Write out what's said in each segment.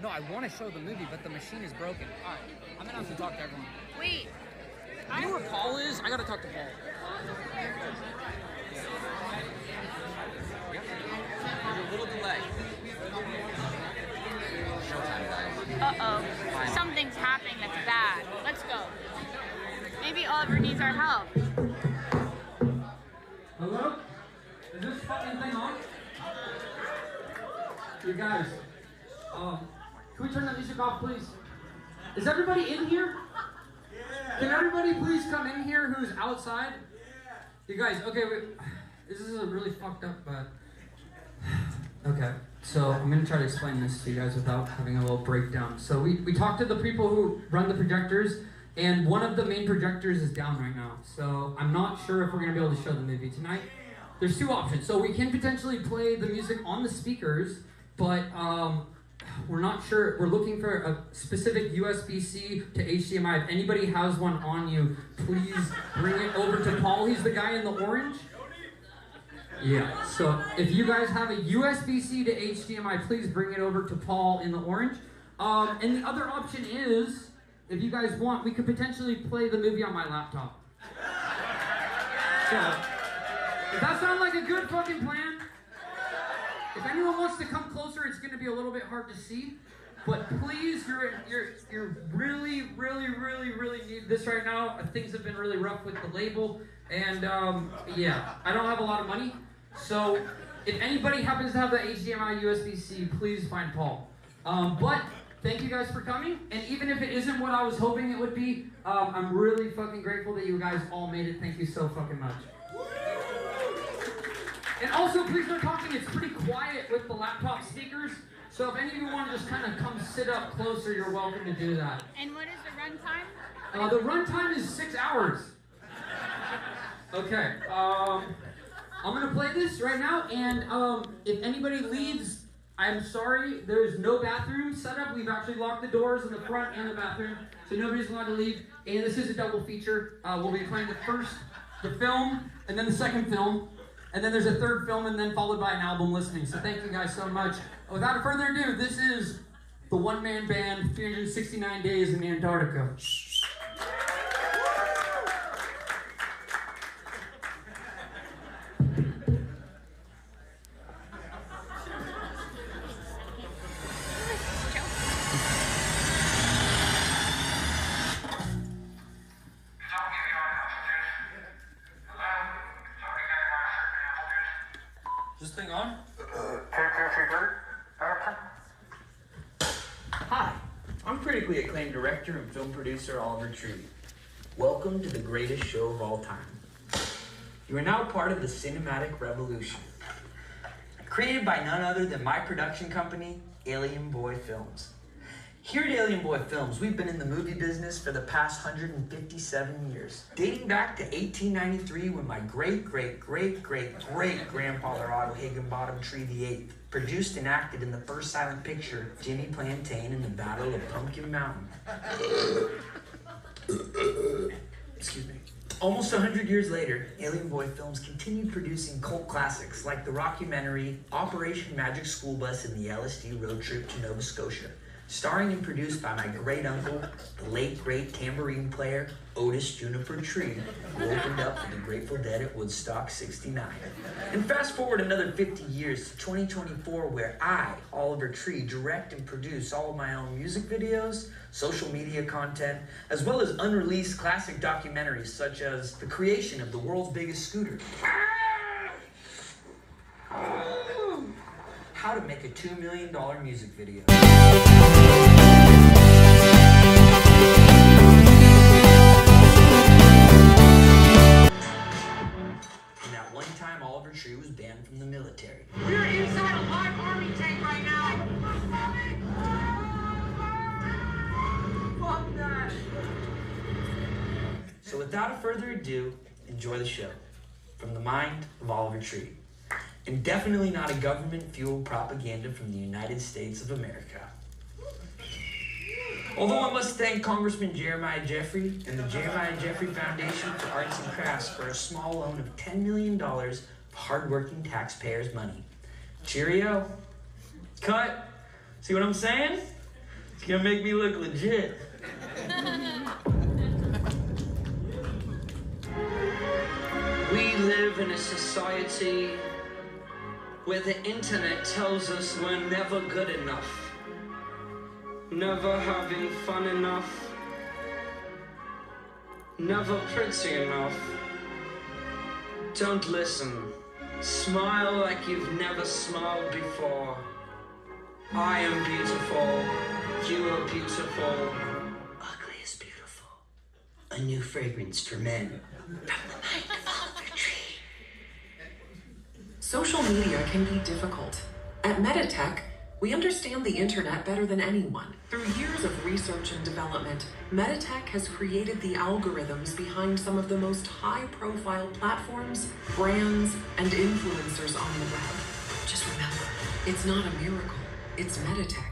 No, I want to show the movie, but the machine is broken. All right, I'm gonna have to talk to everyone. Wait. You know where Paul is? I gotta talk to Paul. There's a little delay. Showtime, guys. Uh-oh. Something's happening that's bad. Let's go. Maybe Oliver needs our help. Hello? Is this fucking thing on? You guys, can we turn the music off, please? Is everybody in here? Yeah. Can everybody please come in here who's outside? Yeah. You guys, okay, this is a really fucked up, but... Okay, so I'm gonna try to explain this to you guys without having a little breakdown. So we talked to the people who run the projectors, and one of the main projectors is down right now. So I'm not sure if we're gonna be able to show the movie tonight. There's two options. So we can potentially play the music on the speakers, but we're not sure. We're looking for a specific USB-C to HDMI. If anybody has one on you, please bring it over to Paul. He's the guy in the orange. Yeah, so if you guys have a USB-C to HDMI, please bring it over to Paul in the orange. And the other option is, if you guys want, we could potentially play the movie on my laptop. So, does that sound like a good fucking plan? If anyone wants to come closer, it's going to be a little bit hard to see. But please, you're really need this right now. Things have been really rough with the label. And yeah, I don't have a lot of money. So if anybody happens to have the HDMI USB-C, please find Paul. But thank you guys for coming. And even if it isn't what I was hoping it would be, I'm really fucking grateful that you guys all made it. Thank you so fucking much. And also, please no talking. It's pretty quiet with the laptop speakers. So if any of you want to just kind of come sit up closer, you're welcome to do that. And what is the runtime? The runtime is 6 hours. Okay. I'm gonna play this right now, and if anybody leaves, I'm sorry. There's no bathroom set up. We've actually locked the doors in the front and the bathroom, so nobody's allowed to leave. And this is a double feature. We'll be playing the film, and then the second film. And then there's a third film, and then followed by an album listening. So thank you guys so much. Without further ado, this is the one-man band, 369 Days in Antarctica. Is this thing on? Hi, I'm critically acclaimed director and film producer Oliver Tree. Welcome to the greatest show of all time. You are now part of the cinematic revolution. Created by none other than my production company, Alien Boy Films. Here at Alien Boy Films, we've been in the movie business for the past 157 years. Dating back to 1893 when my great-great-great-great-grandfather Otto Higginbottom Tree VIII produced and acted in the first silent picture, Jimmy Plantain in the Battle of Pumpkin Mountain. Excuse me. Almost 100 years later, Alien Boy Films continued producing cult classics like the rockumentary Operation Magic School Bus and the LSD Road Trip to Nova Scotia, starring and produced by my great-uncle, the late great tambourine player, Otis Juniper Tree, who opened up for the Grateful Dead at Woodstock 69. And fast forward another 50 years to 2024, where I, Oliver Tree, direct and produce all of my own music videos, social media content, as well as unreleased classic documentaries such as the creation of the world's biggest scooter, how to make a $2 million music video. And at one time, Oliver Tree was banned from the military. We're inside a live army tank right now! Fuck that! So without further ado, enjoy the show. From the mind of Oliver Tree. And definitely not a government-fueled propaganda from the United States of America. Although I must thank Congressman Jeremiah Jeffrey and the Jeremiah Jeffrey Foundation for Arts and Crafts for a small loan of $10 million of hard-working taxpayers' money. Cheerio. Cut. See what I'm saying? It's gonna make me look legit. We live in a society where the internet tells us we're never good enough, never having fun enough, never pretty enough. Don't listen. Smile like you've never smiled before. I am beautiful. You are beautiful. Ugly is beautiful. A new fragrance for men. From the mind of Oliver Tree. Social media can be difficult. At Meditech, we understand the internet better than anyone. Through years of research and development, Meditech has created the algorithms behind some of the most high-profile platforms, brands, and influencers on the web. Just remember, it's not a miracle, it's Meditech.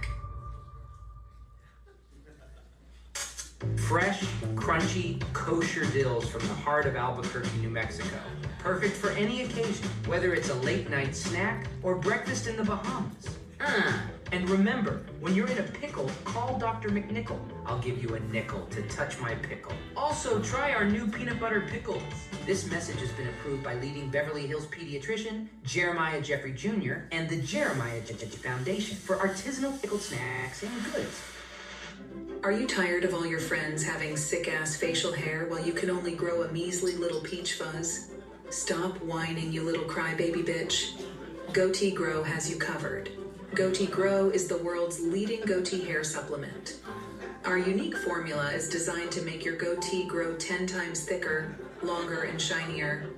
Fresh, crunchy, kosher dills from the heart of Albuquerque, New Mexico. Perfect for any occasion, whether it's a late night snack or breakfast in the Bahamas. And remember, when you're in a pickle, call Dr. McNichol. I'll give you a nickel to touch my pickle. Also, try our new peanut butter pickles. This message has been approved by leading Beverly Hills pediatrician Jeremiah Jeffrey Jr. and the Jeremiah Jeffrey Foundation for artisanal pickled snacks and goods. Are you tired of all your friends having sick-ass facial hair while you can only grow a measly little peach fuzz? Stop whining, you little crybaby bitch. Goatee Grow has you covered. Goatee Grow is the world's leading goatee hair supplement. Our unique formula is designed to make your goatee grow 10 times thicker, longer, and shinier.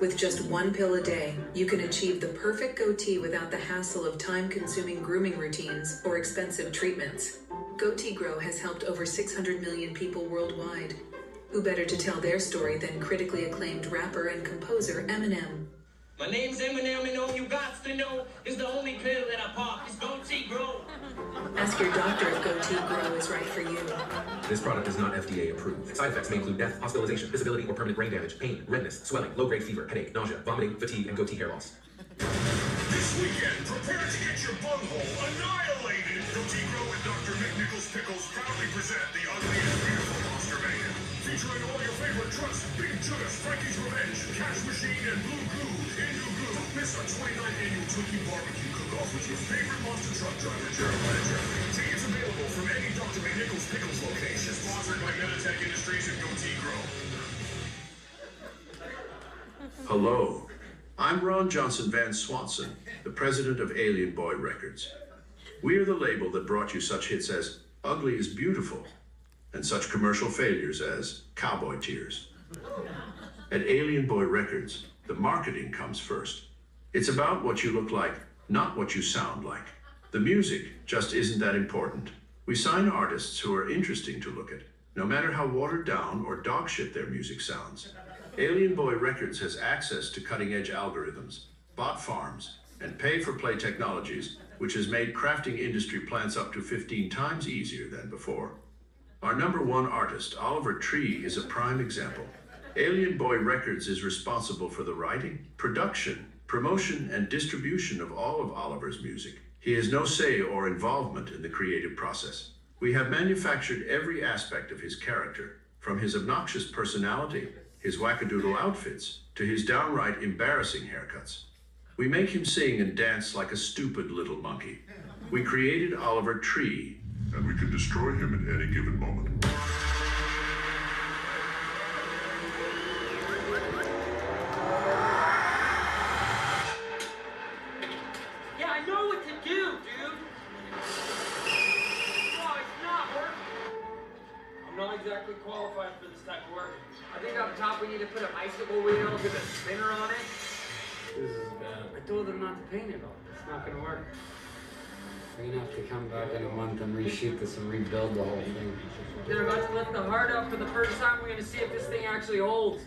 With just one pill a day, you can achieve the perfect goatee without the hassle of time-consuming grooming routines or expensive treatments. Goatee Grow has helped over 600 million people worldwide. Who better to tell their story than critically acclaimed rapper and composer Eminem? My name's Eminem, and all you got to know is the only pill that I pop is Goatee Grow. Ask your doctor if Goatee Grow is right for you. This product is not FDA approved. Side effects may include death, hospitalization, disability, or permanent brain damage, pain, redness, swelling, low-grade fever, headache, nausea, vomiting, fatigue, and goatee hair loss. This weekend, prepare to get your bunghole annihilated. Goatee Grow and Dr. McNichol's Pickles proudly present the ugly and beautiful Monster Mayhem. Featuring all your favorite trucks, Big Judas, Frankie's Revenge, Cash Machine, and Blue Goo. Don't miss our 29th annual Twinkie Barbecue Cook-Off with your favorite monster truck driver, Jeremiah Jeffrey. Tickets available from any Dr. McNichol's Pickles location. Sponsored by Meditech Industries and Goatee Grow. Hello, I'm Ron Johnson Van Swanson, the president of Alien Boy Records. We are the label that brought you such hits as Ugly is Beautiful and such commercial failures as Cowboy Tears. At Alien Boy Records, the marketing comes first. It's about what you look like, not what you sound like. The music just isn't that important. We sign artists who are interesting to look at, no matter how watered down or dog shit their music sounds. Alien Boy Records has access to cutting-edge algorithms, bot farms, and pay-for-play technologies, which has made crafting industry plants up to 15 times easier than before. Our #1 artist, Oliver Tree, is a prime example. Alien Boy Records is responsible for the writing, production, promotion, and distribution of all of Oliver's music. He has no say or involvement in the creative process. We have manufactured every aspect of his character, from his obnoxious personality, his wackadoodle outfits, to his downright embarrassing haircuts. We make him sing and dance like a stupid little monkey. We created Oliver Tree, And we can destroy him at any given moment. Yeah, I know what to do, dude. No, it's not working. I'm not exactly qualified for this type of work. I think up top we need to put a bicycle wheel with a spinner on it. This is bad. I told them not to paint it all. It's not gonna work. We're gonna have to come back in a month and reshoot this and rebuild the whole thing. They're about to lift the heart up for the first time. We're gonna see if this thing actually holds.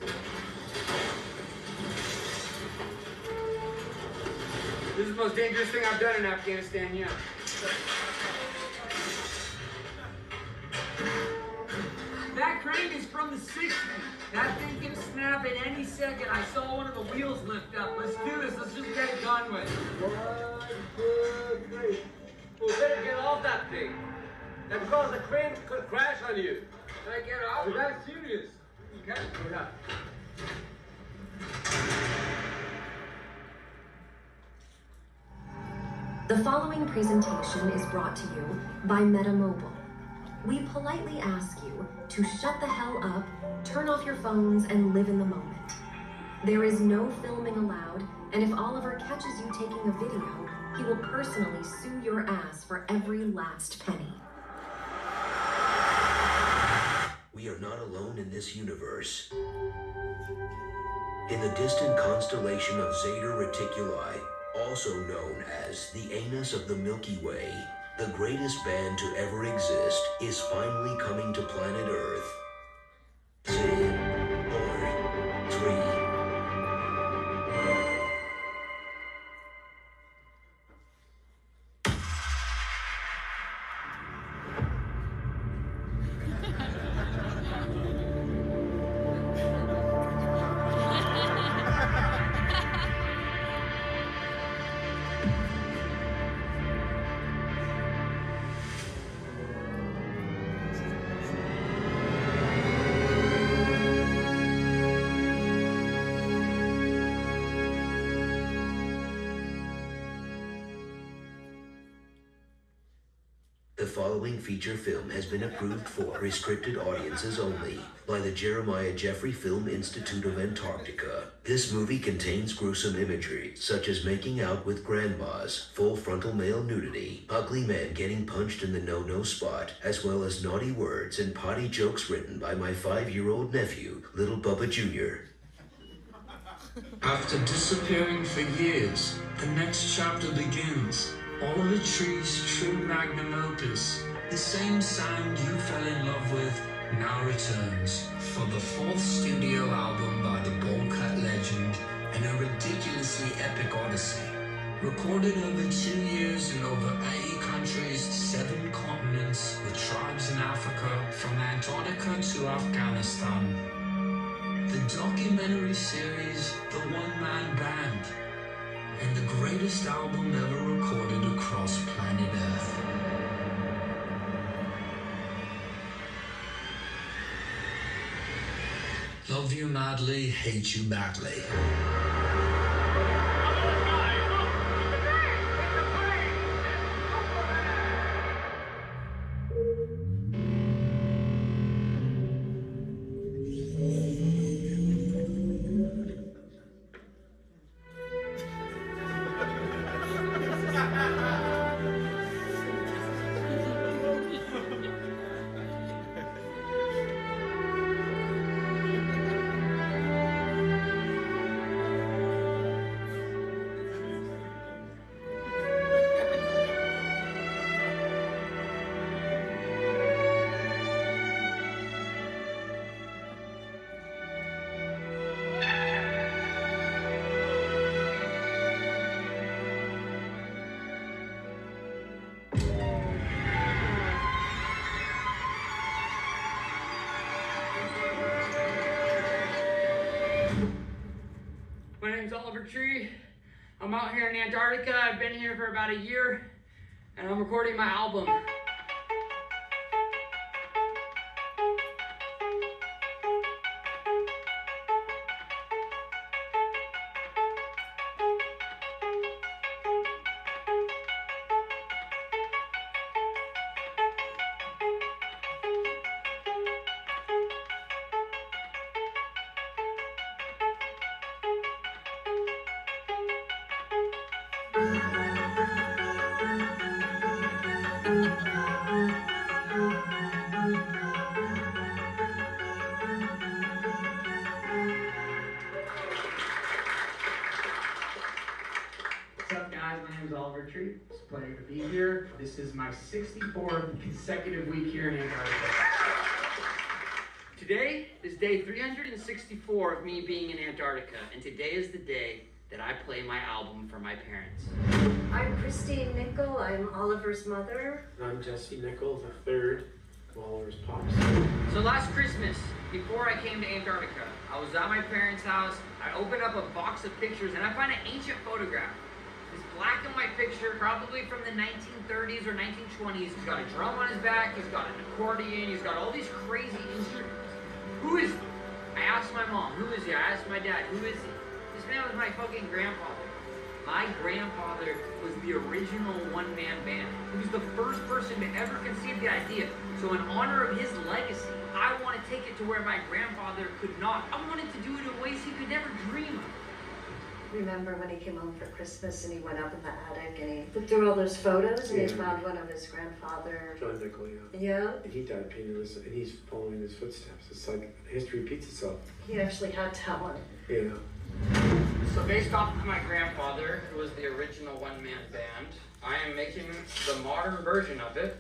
This is the most dangerous thing I've done in Afghanistan yet. That crane is from the 60s. That thing can snap at any second. I saw one of the wheels lift up. Let's do this. Let's just get it done with. 1, 2, 3. We better get off that thing. And because the crane could crash on you. Can I get off? The guy's serious. Okay. Yeah. The following presentation is brought to you by Metamobile. We politely ask you to shut the hell up, turn off your phones, and live in the moment. There is no filming allowed, and if Oliver catches you taking a video, he will personally sue your ass for every last penny. We are not alone in this universe. In the distant constellation of Zeta Reticuli, also known as the anus of the Milky Way, the greatest band to ever exist is finally coming to planet Earth. 10, 9, 3. The following feature film has been approved for restricted audiences only by the Jeremiah Jeffrey Film Institute of Antarctica. This movie contains gruesome imagery, such as making out with grandmas, full frontal male nudity, ugly men getting punched in the no-no spot, as well as naughty words and potty jokes written by my 5-year-old nephew, Little Bubba Jr. After disappearing for years, the next chapter begins. Oliver Tree's true magnum opus, the same sound you fell in love with, now returns for the 4th studio album by the Ballcut legend and a ridiculously epic odyssey. Recorded over 2 years in over 80 countries, 7 continents, with tribes in Africa, from Antarctica to Afghanistan. The documentary series, The One-Man Band, and the greatest album ever recorded across planet Earth. Love you madly, hate you badly. My name's Oliver Tree. I'm out here in Antarctica. I've been here for about a year, and I'm recording my album. What's up, guys? My name is Oliver Tree. It's a pleasure to be here. This is my 64th consecutive week here in Antarctica. Today is day 364 of me being in Antarctica, and today is the day that I play my album for my parents. I'm Christine Nickel. I'm Oliver's mother. I'm Jesse Nickel, the third of Oliver's pops. So last Christmas, before I came to Antarctica, I was at my parents' house. I opened up a box of pictures and I found an ancient photograph. This black and white picture, probably from the 1930s or 1920s. He's got a drum on his back, he's got an accordion, he's got all these crazy instruments. Who is he? I asked my mom, who is he? I asked my dad, who is he? This man was my fucking grandfather. My grandfather was the original one-man band. He was the first person to ever conceive the idea. So in honor of his legacy, I want to take it to where my grandfather could not. I wanted to do it in ways he could never dream of. Remember when he came home for Christmas and he went up in the attic and he looked through all those photos and he found one of his grandfather. John Nickel, Yeah. And he died penniless and he's following his footsteps. It's like history repeats itself. He actually had talent. Yeah. So based off of my grandfather, who was the original one-man band, I am making the modern version of it,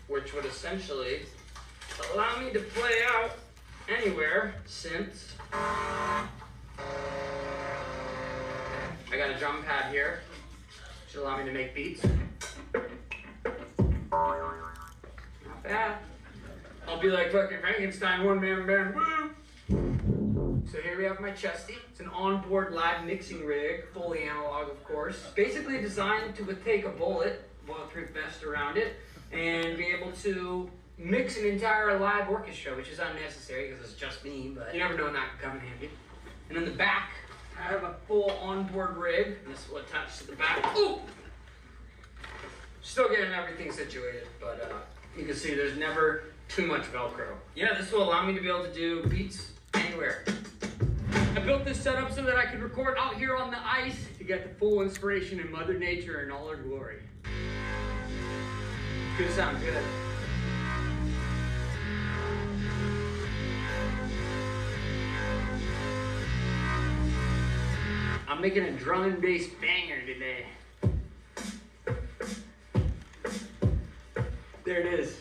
which would essentially allow me to play out anywhere since I got a drum pad here, should allow me to make beats. Not bad. I'll be like fucking Frankenstein, one-man band, woo! So here we have my chesty. It's an onboard live mixing rig, fully analog of course. Basically designed to take a bulletproof vest around it, and be able to mix an entire live orchestra, which is unnecessary because it's just me, but you never know when that could come in handy. And in the back, I have a full onboard rig, and this will attach to the back. Ooh! Still getting everything situated, but you can see there's never too much Velcro. Yeah, this will allow me to be able to do beats anywhere. I built this setup so that I could record out here on the ice to get the full inspiration in Mother Nature in all her glory. It's gonna sound good. I'm making a drum and bass banger today. There it is.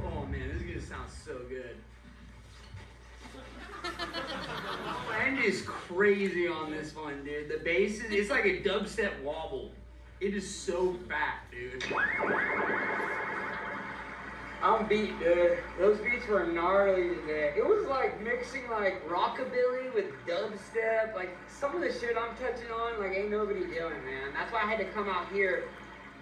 Oh man, this is gonna sound so good. Band is crazy on this one, dude. The bass is, it's like a dubstep wobble. It is so fat, dude. I'm beat, dude. Those beats were gnarly today. It was like mixing like rockabilly with dubstep. Like some of the shit I'm touching on, like ain't nobody doing, man. That's why I had to come out here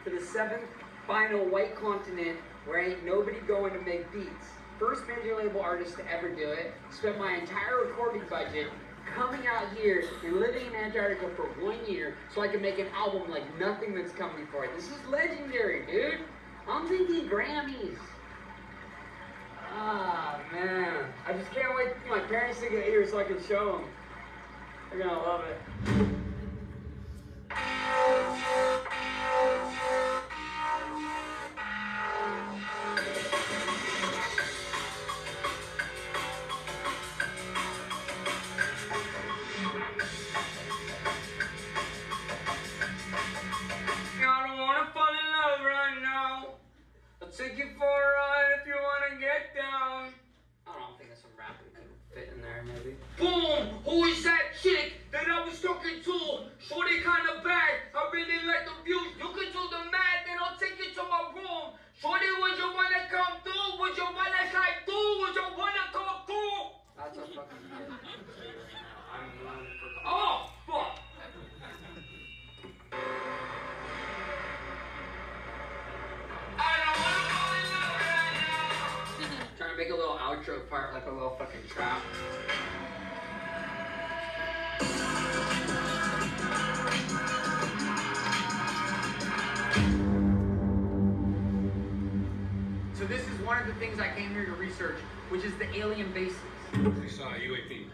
to the 7th final white continent where ain't nobody going to make beats. First major label artist to ever do it. Spent my entire recording budget coming out here and living in Antarctica for 1 year so I can make an album like nothing that's come before it. This is legendary, dude. I'm thinking Grammys. Ah, man. I just can't wait for my parents to get here so I can show them. They're gonna love it. Take you for a ride if you wanna get down. I don't think that's some rap that could fit in there, maybe. Boom! Who is that chick that I was talking to? Shorty kinda bad. I really like the views. You can do the math, then I'll take you to my room. Shorty, would you wanna come through? Would you wanna slide through? Would you wanna come through? That's a fucking hit. I'm one for. Oh, fuck! Trying to make a little outro part, like a little fucking trap. So this is one of the things I came here to research, which is the alien bases. We saw UAP.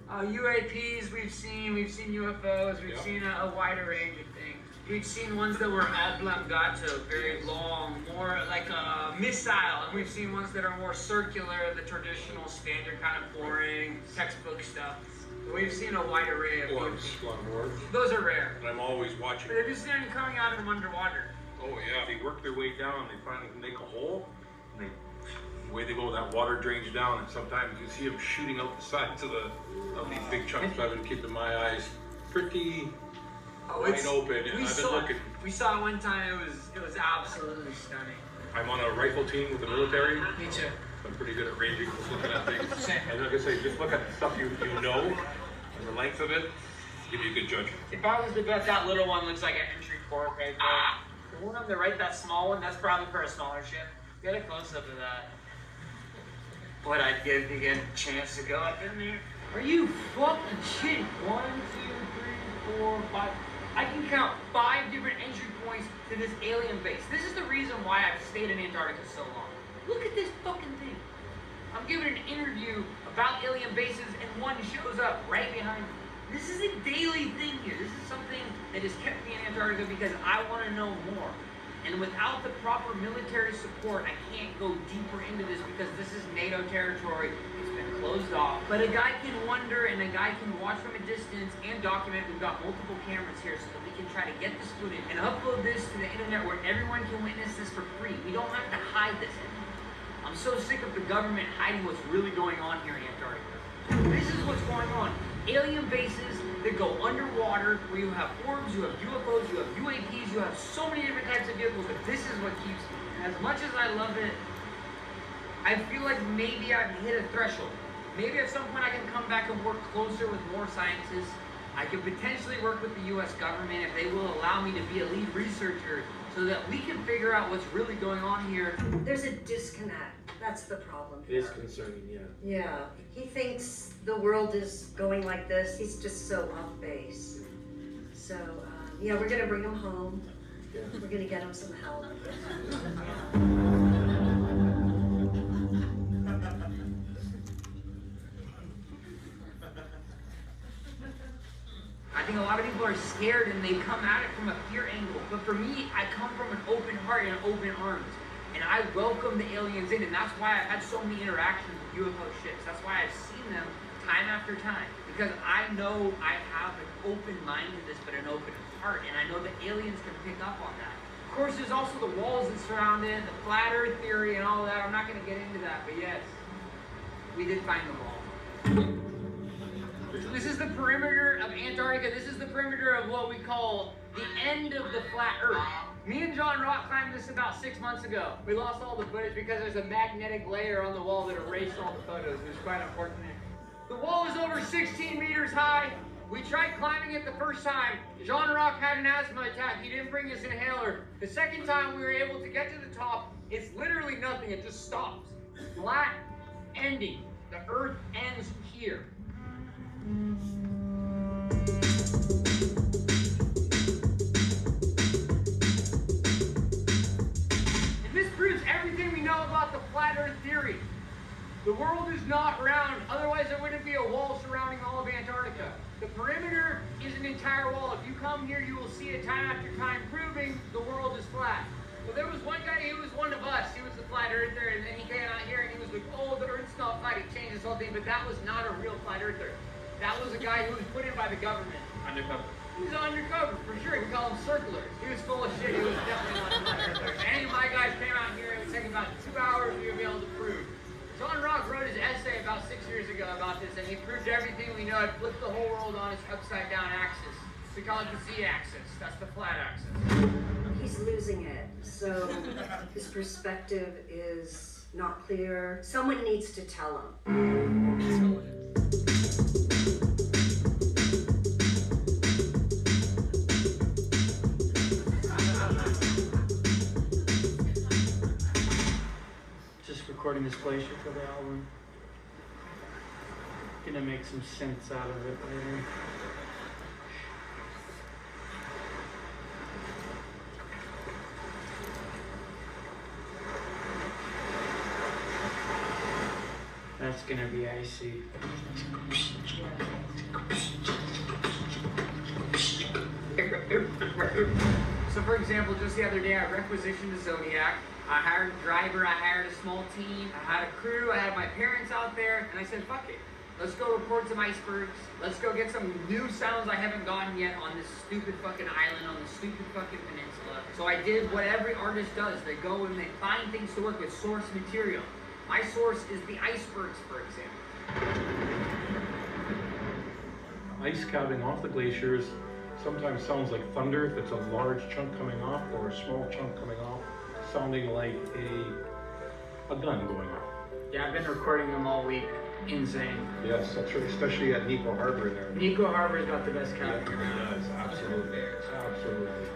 UAPs we've seen UFOs, we've seen a wider range of things. We've seen ones that were oblongato, very long, more like a missile, and we've seen ones that are more circular, the traditional, standard kind of boring, textbook stuff. We've seen a wide array of Orbs, orbs. Those are rare. But I'm always watching. But have you seen them coming out from underwater? Oh yeah, they work their way down, they finally make a hole, and the way they go, that water drains down, and sometimes you see them shooting out the sides of these big chunks. So I've been keeping my eyes pretty wide open, and I've been looking. We saw it one time. It was absolutely stunning. I'm on a rifle team with the military. Me too. I'm pretty good at ranging, just looking at things. And like I say, just look at the stuff you know, and the length of it, give you a good judgment. If I was to bet, that little one looks like an entry port right there. The one on the right, that small one, that's probably for a smaller ship. Get a close up of that. What I'd give to get a chance to go up in there. Are you fucking shitting? 1, 2, 3, 4, 5. I can count 5 different entry points to this alien base. This is the reason why I've stayed in Antarctica so long. Look at this fucking thing. I'm giving an interview about alien bases and one shows up right behind me. This is a daily thing here. This is something that has kept me in Antarctica because I want to know more. And without the proper military support, I can't go deeper into this because this is NATO territory. It's been closed off. But a guy can wonder and a guy can watch from a distance and document. We've got multiple cameras here so that we can try to get this footage and upload this to the internet where everyone can witness this for free. We don't have to hide this anymore. I'm so sick of the government hiding what's really going on here in Antarctica. This is what's going on. Alien bases that go underwater, where you have orbs, you have UFOs, you have UAPs, you have so many different types of vehicles, but this is what keeps me. And as much as I love it, I feel like maybe I've hit a threshold. Maybe at some point I can come back and work closer with more scientists. I could potentially work with the US government if they will allow me to be a lead researcher so that we can figure out what's really going on here. There's a disconnect. That's the problem. It is concerning, yeah. Yeah. He thinks the world is going like this. He's just so off base. So, yeah, we're going to bring him home. Yeah. We're going to get him some help. I think a lot of people are scared and they come at it from a fear angle. But for me, I come from an open heart and open arms. And I welcome the aliens in, and that's why I've had so many interactions with UFO ships. That's why I've seen them time after time. Because I know I have an open mind to this, but an open heart. And I know the aliens can pick up on that. Of course, there's also the walls that surround it, the flat earth theory and all that. I'm not going to get into that, but yes, we did find the wall. So this is the perimeter of Antarctica. This is the perimeter of what we call the end of the flat earth. Me and John Rock climbed this about 6 months ago. We lost all the footage because there's a magnetic layer on the wall that erased all the photos. It was quite unfortunate. The wall is over 16 meters high. We tried climbing it the first time. John Rock had an asthma attack. He didn't bring his inhaler. The second time we were able to get to the top, it's literally nothing. It just stops. Flat ending. The earth ends here. And this proves everything we know about the flat earth theory. The world is not round, otherwise there wouldn't be a wall surrounding all of Antarctica. The perimeter is an entire wall. If you come here, you will see it time after time proving the world is flat. Well, there was one guy, he was one of us. He was the flat earther, and then he came out here and he was like, oh, the earth's not flat. He changed this whole thing, but that was not a real flat earther. That was a guy who was put in by the government. Undercover. He was undercover, for sure. We call him circlers. He was full of shit. He was definitely not a flat earther. If any of my guys came out here, it would take about 2 hours for you to be able to prove. John Rock wrote his essay about 6 years ago about this, and he proved everything we know. It flipped the whole world on its upside-down axis. We call it the Z-axis. That's the flat axis. He's losing it, so his perspective is not clear. Someone needs to tell him. Recording this glacier for the album. Gonna make some sense out of it later. That's gonna be icy. So for example, just the other day I requisitioned a Zodiac. I hired a driver, I hired a small team, I had a crew, I had my parents out there, and I said, fuck it. Let's go record some icebergs. Let's go get some new sounds I haven't gotten yet on this stupid fucking island, on this stupid fucking peninsula. So I did what every artist does. They go and they find things to work with, source material. My source is the icebergs, for example. Ice calving off the glaciers sometimes sounds like thunder if it's a large chunk coming off or a small chunk coming off, sounding like a gun going off. Yeah, I've been recording them all week. Insane. Yes, that's right, especially at Nico Harbor there. Nico Harbor's got the best cabin. Yeah, it does, absolutely. Absolutely.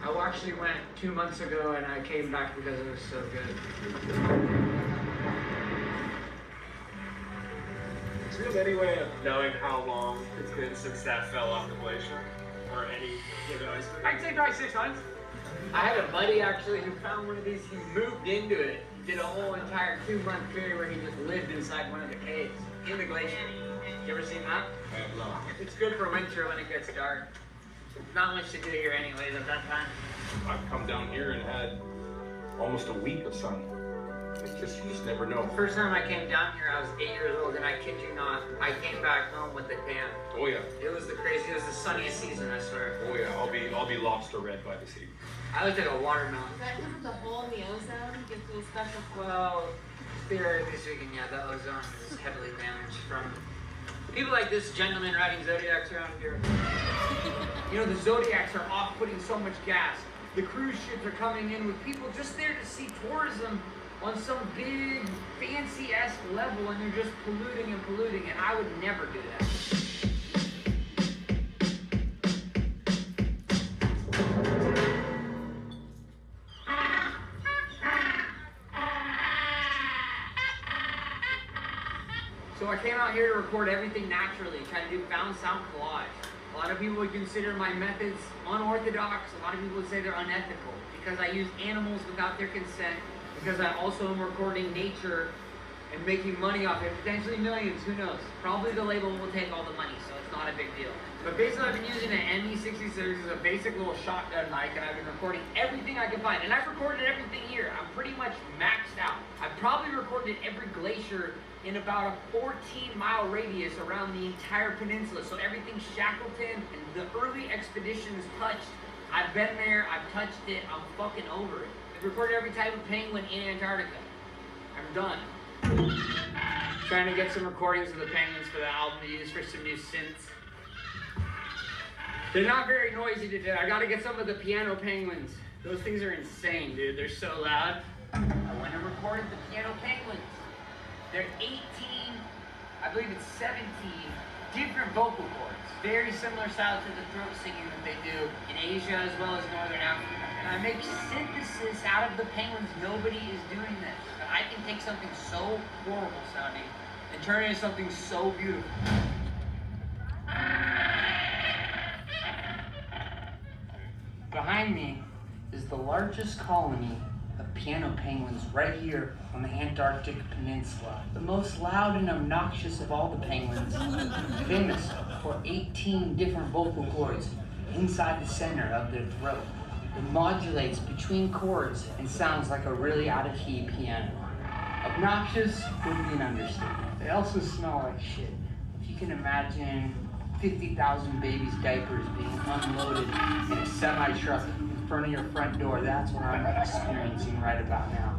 I actually went 2 months ago and I came back because it was so good. Do you have any way of knowing how long it's been since that fell off the glacier? Or any given ice cream? I'd say probably 6 months. I had a buddy actually who found one of these. He moved into it, did a whole entire 2-month period where he just lived inside one of the caves in the glacier. You ever seen that? I have not. It's good for winter when it gets dark. Not much to do here anyways at that time. I've come down here and had almost a week of sun. It's just, you just never know. First time I came down here, I was 8 years old, and I kid you not, I came back home with a tan. Oh yeah. It was the craziest, it was the sunniest season, I swear. Oh yeah, I'll be lobster red by the sea. I looked like a watermelon. Is that because of the hole in the ozone gives you a special Well, theoretically speaking, yeah, the ozone is heavily damaged from people like this gentleman riding Zodiacs around here. You know, the Zodiacs are off putting so much gas. The cruise ships are coming in with people just there to see tourism on some big, fancy-esque level, and they're just polluting and polluting, and I would never do that. So I came out here to record everything naturally, try to do found sound collage. A lot of people would consider my methods unorthodox. A lot of people would say they're unethical because I use animals without their consent, because I also am recording nature and making money off it, potentially millions, who knows. Probably the label will take all the money, so it's not a big deal. But basically I've been using an ME66 as a basic little shotgun mic, and I've been recording everything I can find. And I've recorded everything here. I'm pretty much maxed out. I've probably recorded every glacier in about a 14-mile radius around the entire peninsula. So everything Shackleton and the early expeditions touched, I've been there, I've touched it, I'm fucking over it. I've recorded every type of penguin in Antarctica. I'm done. Trying to get some recordings of the penguins for the album to use for some new synths. They're not very noisy today. I gotta get some of the piano penguins. Those things are insane, dude. They're so loud. I went and recorded the piano penguins. They're 18, I believe it's 17, different vocal cords. Very similar style to the throat singing that they do in Asia as well as Northern Africa. And I make synthesis out of the penguins. Nobody is doing this. But I can take something so horrible sounding and turn it into something so beautiful. Behind me is the largest colony of piano penguins right here on the Antarctic Peninsula. The most loud and obnoxious of all the penguins, famous for 18 different vocal cords inside the center of their throat. It modulates between chords and sounds like a really out-of-key piano. Obnoxious would be an understatement. They also smell like shit. If you can imagine 50,000 babies' diapers being unloaded in a semi-truck in front of your front door, that's what I'm experiencing right about now.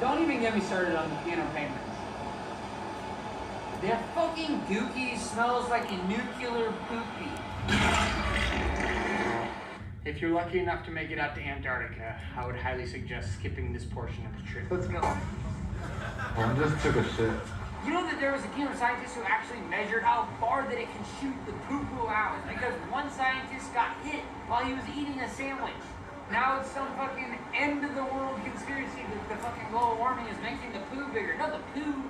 Don't even get me started on the piano penguins. Their fucking dookie smells like a nuclear poopy. If you're lucky enough to make it out to Antarctica, I would highly suggest skipping this portion of the trip. Let's go. I just took a shit. You know that there was a team of scientists who actually measured how far that it can shoot the poo-poo out, because one scientist got hit while he was eating a sandwich. Now it's some fucking end-of-the-world conspiracy that the fucking global warming is making the poo bigger. No, the poo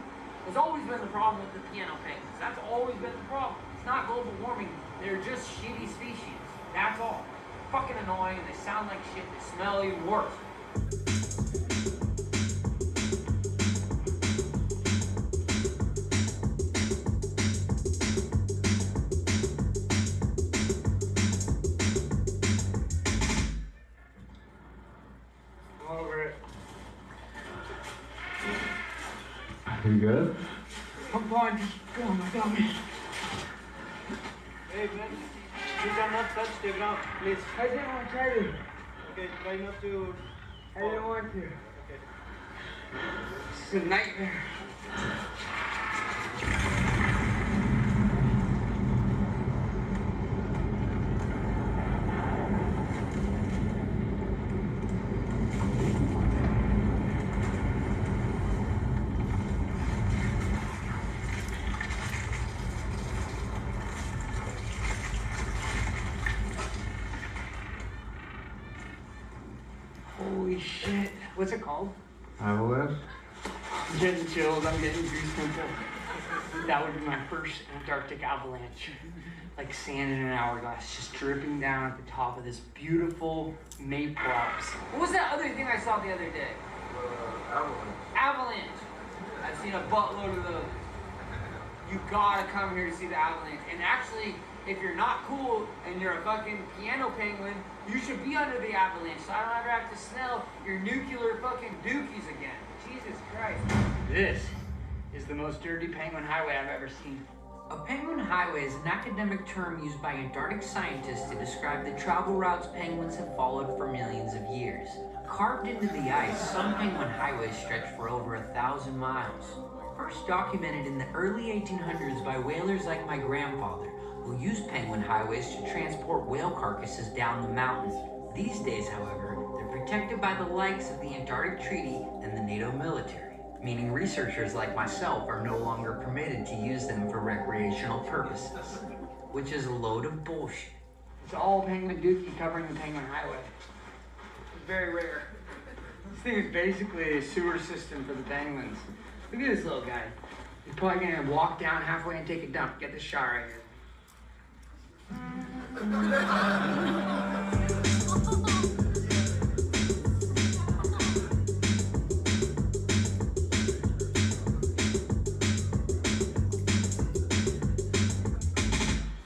has always been the problem with the piano penguins. That's always been the problem. It's not global warming. They're just shitty species. That's all. Fucking annoying. They sound like shit. They smell even worse. You good? I'm fine, just go on my dummy. Hey man, you cannot touch the ground, please. I didn't want to try to. Okay, try not to. I didn't want to. Okay. It's a nightmare. What's it called? IOS? I'm getting chills, I'm getting goose pimples. That would be my first Antarctic avalanche. Like sand in an hourglass, just dripping down at the top of this beautiful maple Alps. What was that other thing I saw the other day? Avalanche. I've seen a buttload of those. You gotta come here to see the avalanche. And actually, if you're not cool and you're a fucking piano penguin, you should be under the avalanche so I don't ever have to smell your nuclear fucking dookies again. Jesus Christ. This is the most dirty penguin highway I've ever seen. A penguin highway is an academic term used by Antarctic scientists to describe the travel routes penguins have followed for millions of years. Carved into the ice, some penguin highways stretch for over 1,000 miles. First documented in the early 1800s by whalers like my grandfather, who used penguin highways to transport whale carcasses down the mountain. These days, however, they're protected by the likes of the Antarctic Treaty and the NATO military, meaning researchers like myself are no longer permitted to use them for recreational purposes, which is a load of bullshit. It's all penguin dookie covering the penguin highway. It's very rare. This thing is basically a sewer system for the penguins. Look at this little guy. He's probably gonna walk down halfway and take a dump. Get this shot right here.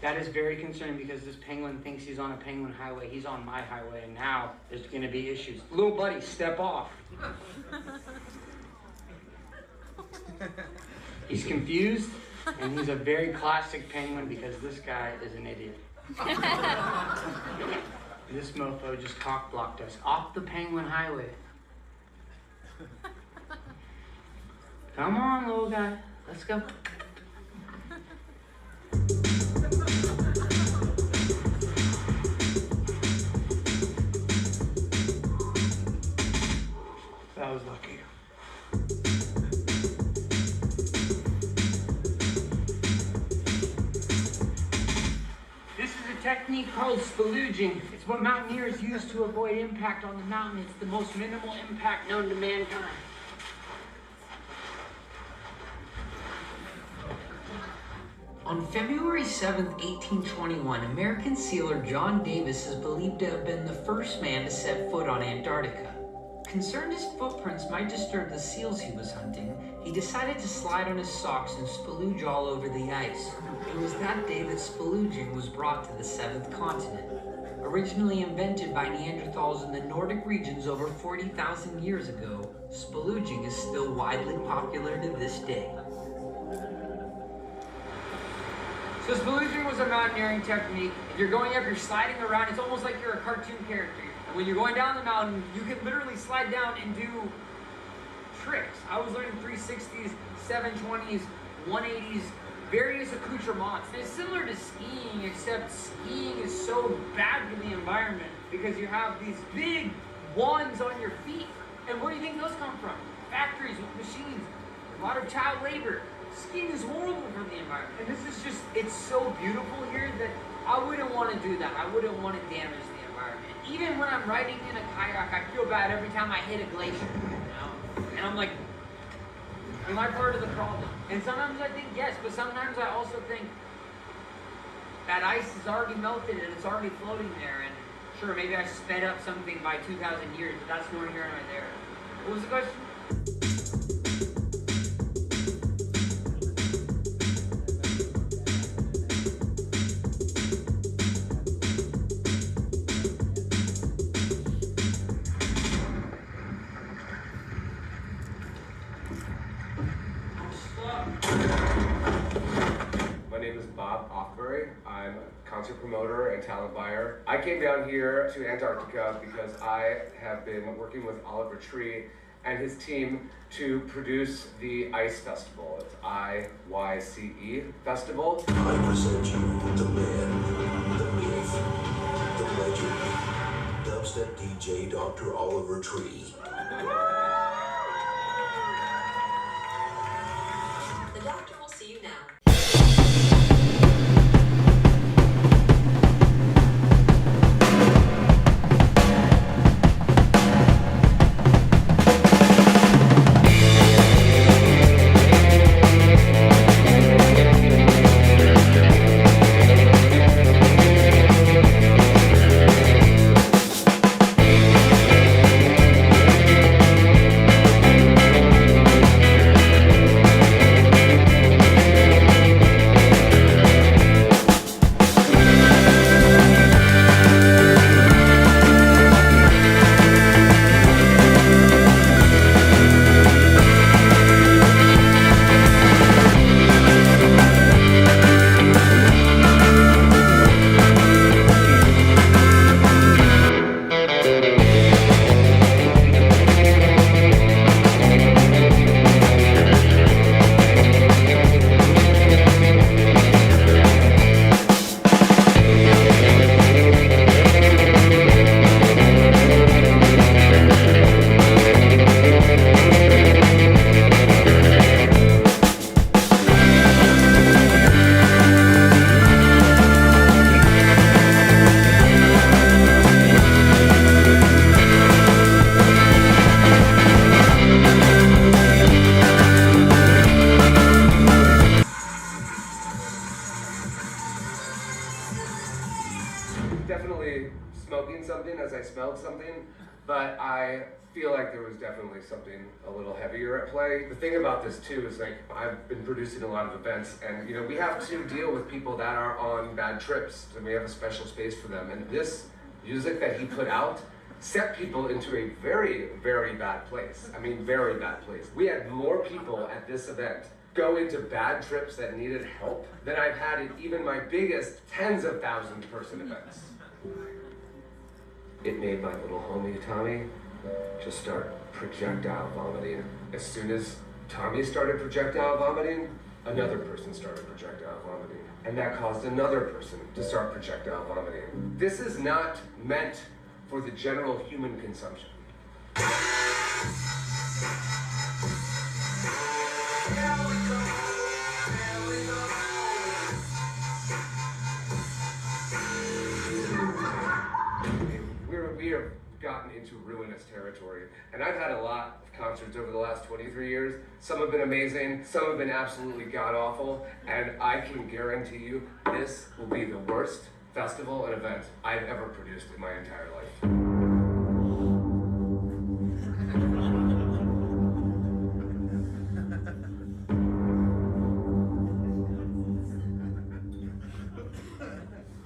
That is very concerning because this penguin thinks he's on a penguin highway. He's on my highway, and now there's gonna be issues. Little buddy, step off. He's confused, and he's a very classic penguin because this guy is an idiot. This mofo just cock-blocked us off the penguin highway. Come on, little guy. Let's go. That was lucky. This is a technique called spalooging. It's what mountaineers use to avoid impact on the mountain. It's the most minimal impact known to mankind. On February 7th, 1821, American sealer John Davis is believed to have been the first man to set foot on Antarctica. Concerned his footprints might disturb the seals he was hunting, he decided to slide on his socks and spalooge all over the ice. It was that day that spalooging was brought to the seventh continent. Originally invented by Neanderthals in the Nordic regions over 40,000 years ago, spalooging is still widely popular to this day. So spalooging was a mountaineering technique. If you're going up, you're sliding around. It's almost like you're a cartoon character. And when you're going down the mountain, you can literally slide down and do tricks. I was learning 360s, 720s, 180s, various accoutrements. And it's similar to skiing, except skiing is so bad for the environment because you have these big wands on your feet. And where do you think those come from? Factories with machines, a lot of child labor. Skiing is horrible for the environment. And this is just, it's so beautiful here that I wouldn't want to do that. I wouldn't want to damage the environment. Even when I'm riding in a kayak, I feel bad every time I hit a glacier, you know? And I'm like, am I part of the problem? And sometimes I think yes, but sometimes I also think that ice is already melted and it's already floating there. And sure, maybe I sped up something by 2,000 years, but that's nor here nor there. What was the question? My name is Bob Offbury. I'm a concert promoter and talent buyer. I came down here to Antarctica because I have been working with Oliver Tree and his team to produce the ICE Festival. It's IYCE Festival. I present you the man, the myth, the legend, dubstep DJ Dr. Oliver Tree. The doctor will see you now. smelled something, but I feel like there was definitely something a little heavier at play. The thing about this too is like, I've been producing a lot of events, and you know, we have to deal with people that are on bad trips, and we have a special space for them. And this music that he put out set people into a very, very bad place. I mean, very bad place. We had more people at this event go into bad trips that needed help than I've had at even my biggest tens of thousands person events. It made my little homie Tommy just start projectile vomiting. As soon as Tommy started projectile vomiting, another person started projectile vomiting. And that caused another person to start projectile vomiting. This is not meant for the general human consumption. We have gotten into ruinous territory, and I've had a lot of concerts over the last 23 years. Some have been amazing, some have been absolutely god-awful, and I can guarantee you this will be the worst festival and event I've ever produced in my entire life.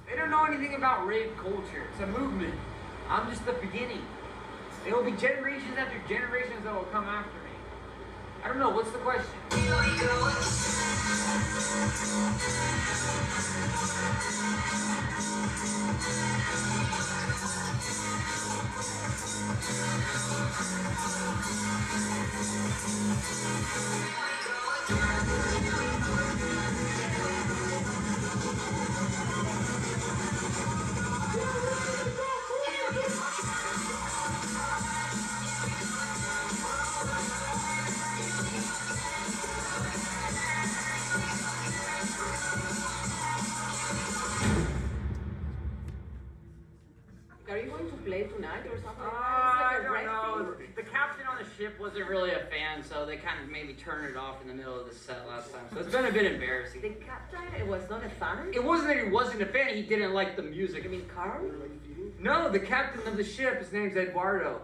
They don't know anything about rave culture. It's a movement. I'm just the beginning. There will be generations after generations that will come after me. I don't know, what's the question? Are you going to play tonight or something? I don't know. The captain on the ship wasn't really a fan, so they kind of made me turn it off in the middle of the set last time. So it's been a bit embarrassing. The captain was not a fan? It wasn't that he wasn't a fan, he didn't like the music. You mean Carl? No, the captain of the ship, his name's Eduardo.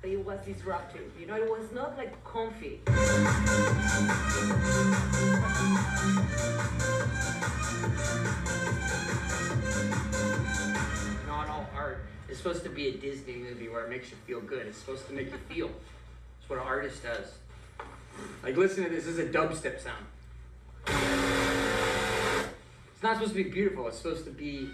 It was disruptive, you know, it was not like comfy. Not all art is supposed to be a Disney movie where it makes you feel good. It's supposed to make you feel. That's what an artist does. Like, listen to this is a dubstep sound. It's not supposed to be beautiful, it's supposed to be...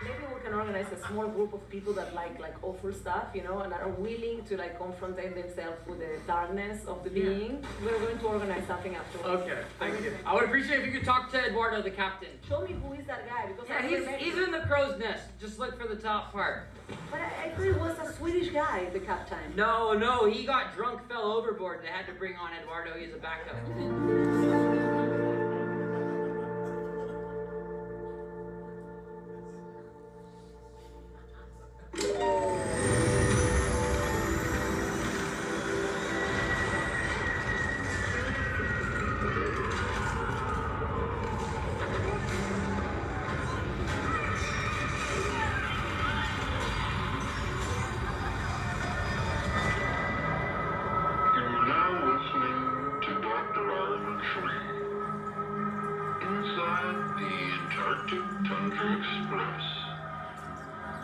Maybe we can organize a small group of people that like awful stuff, you know, and are willing to like confront themselves with the darkness of the being. We're going to organize something afterwards. Okay, thank you. I would appreciate if you could talk to Eduardo, the captain. Show me who is that guy, because he's in the crow's nest. Just look for the top part. But I thought it was a Swedish guy, the captain. No, he got drunk, fell overboard. They had to bring on Eduardo. He's a backup.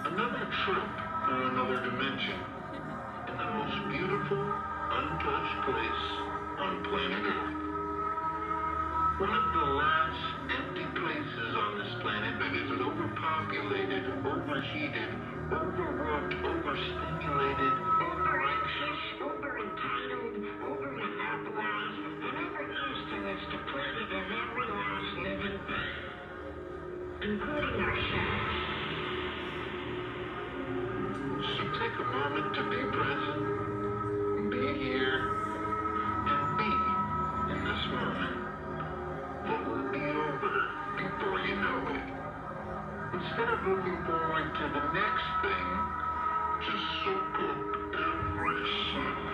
Another trip through another dimension in the most beautiful, untouched place on planet Earth. One of the last empty places on this planet that isn't overpopulated, overheated, overworked, overstimulated, overanxious, overentitled, overmonopolized, and overestimates the planet of every last living thing, including ourselves. So take a moment to be present, be here, and be in this moment. It will be over before you know it. Instead of looking forward to the next thing, just soak up every second.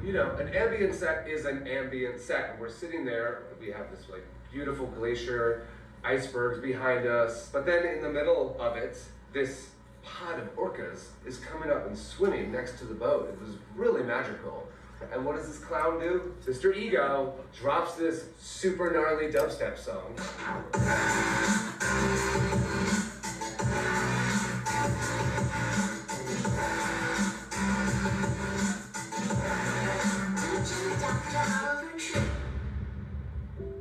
You know, an ambient set is an ambient set, and we're sitting there, we have this like beautiful glacier, icebergs behind us, but then in the middle of it, this pod of orcas is coming up and swimming next to the boat. It was really magical. And what does this clown do? Mr. Ego drops this super gnarly dubstep song.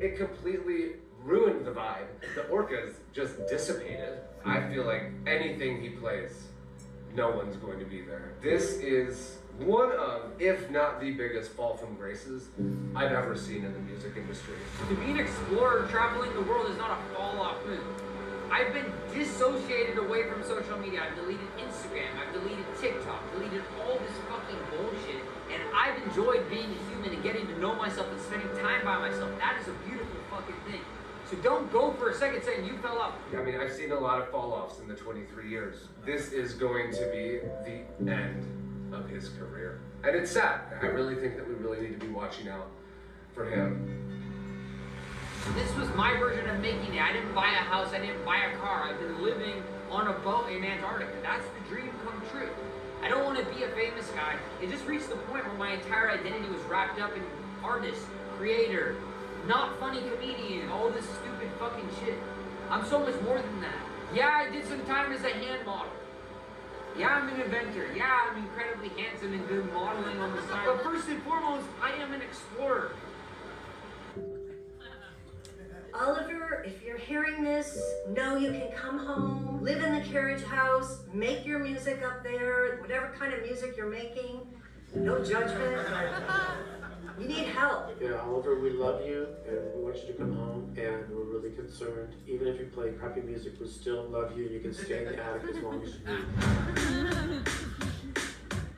It completely ruined the vibe. The orcas just dissipated. I feel like anything he plays, no one's going to be there. This is one of, if not the biggest fall from graces I've ever seen in the music industry. To be an explorer traveling the world is not a fall-off move. I've been dissociated away from social media. I've deleted Instagram, I've deleted TikTok, deleted all this fucking bullshit, and I've enjoyed being a human and getting to know myself and spending time by myself. That is a beautiful fucking thing. So don't go for a second saying you fell off. I mean, I've seen a lot of fall-offs in the 23 years. This is going to be the end of his career. And it's sad. I really think that we really need to be watching out for him. This was my version of making it. I didn't buy a house, I didn't buy a car. I've been living on a boat in Antarctica. That's the dream come true. I don't want to be a famous guy. It just reached the point where my entire identity was wrapped up in artist, creator, not funny comedian, all this stupid fucking shit. I'm so much more than that. Yeah, I did some time as a hand model. Yeah, I'm an inventor. Yeah, I'm incredibly handsome and good modeling on the side. But first and foremost, I am an explorer. Oliver, if you're hearing this, know you can come home, live in the carriage house, make your music up there, whatever kind of music you're making. No judgment. You need help. Yeah, Oliver, we love you, and we want you to come home, and we're really concerned. Even if you play crappy music, we still love you, and you can stay in the attic as long as you need.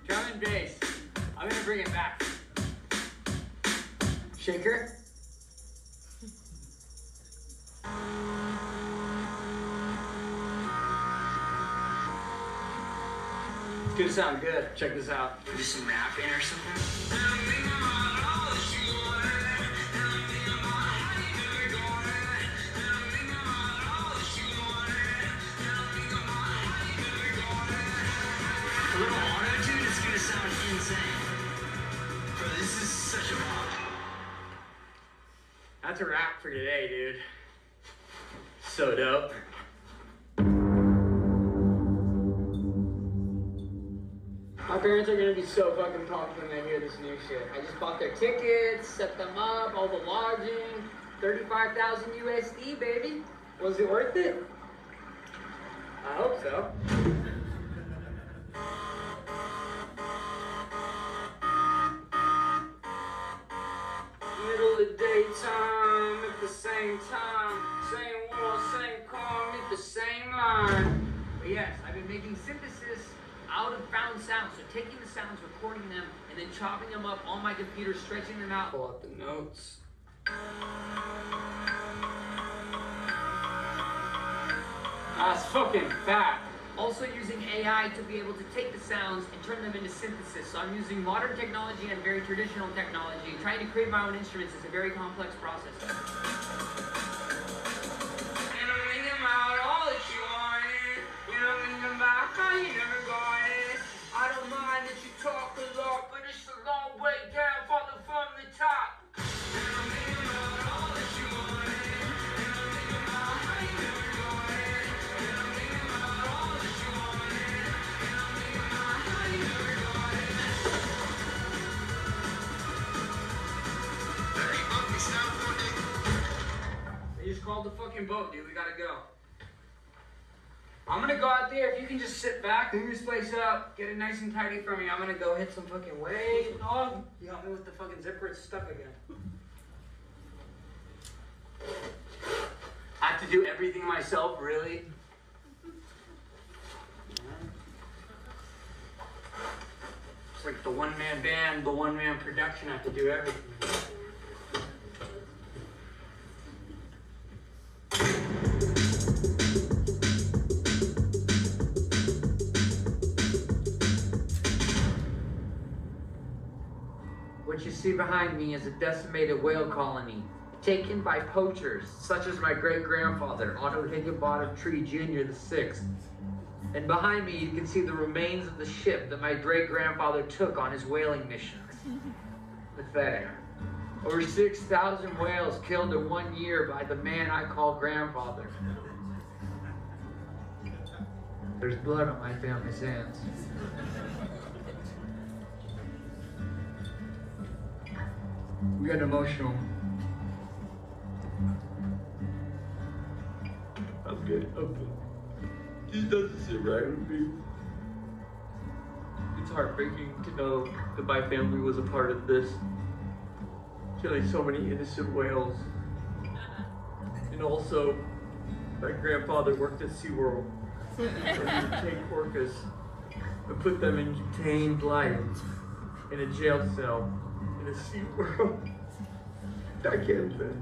Drum and bass. I'm gonna bring it back. Shaker. It's gonna sound good. Check this out. Do some rapping or something? A little auto-tune is gonna sound insane. Bro, this is such a bop. That's a wrap for today, dude. So dope. My parents are gonna be so fucking pumped when they hear this new shit. I just bought their tickets, set them up, all the lodging, 35,000 USD, baby. Was it worth it? I hope so. Middle of daytime at the same time, same wall, same car, at the same line. But yes, I've been making synthesis out of found sounds, so taking the sounds, recording them, and then chopping them up on my computer, stretching them out. Pull out the notes. That's fucking fat. Also using AI to be able to take the sounds and turn them into synthesis. So I'm using modern technology and very traditional technology. Trying to create my own instruments is a very complex process. And I'm thinking about all that you wanted. You know, thinking about how you never got it. I don't mind that you talk a lot, but it's a long way down, falling from the top. And I'm thinking about all that you wanted. And I'm thinking about how you never got it. And I'm thinking about all that you wanted. And I'm thinking about how you never got it. They just called the fucking boat, dude. We gotta go. I'm gonna go out there. If you can just sit back, clean this place up, get it nice and tidy for me. I'm gonna go hit some fucking waves, dog. You got me with the fucking zipper. It's stuck again. I have to do everything myself, really? It's like the one-man band, the one-man production. I have to do everything. What you see behind me is a decimated whale colony taken by poachers, such as my great-grandfather, Otto Higginbottom Tree Jr. the Sixth. And behind me, you can see the remains of the ship that my great-grandfather took on his whaling missions. Pathetic. Over 6,000 whales killed in 1 year by the man I call grandfather. There's blood on my family's hands. We got emotional. I'm good. Just doesn't sit right with me. It's heartbreaking to know that my family was a part of this. Killing so many innocent whales. And also, my grandfather worked at SeaWorld. Where he would take orcas and put them in contained life in a jail cell in a SeaWorld. I can't live.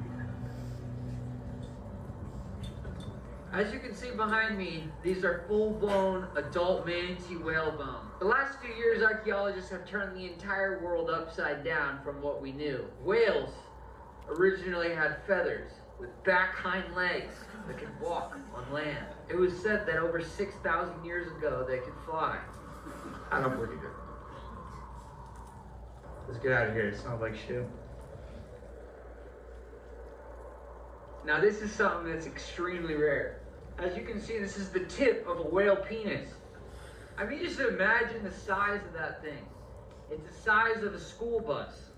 As you can see behind me, these are full-blown adult manatee whale bones. The last few years, archaeologists have turned the entire world upside down from what we knew. Whales originally had feathers with back hind legs that could walk on land. It was said that over 6,000 years ago, they could fly. I don't believe it. Let's get out of here. It smells like shit. Now this is something that's extremely rare. As you can see, this is the tip of a whale penis. I mean, just imagine the size of that thing. It's the size of a school bus.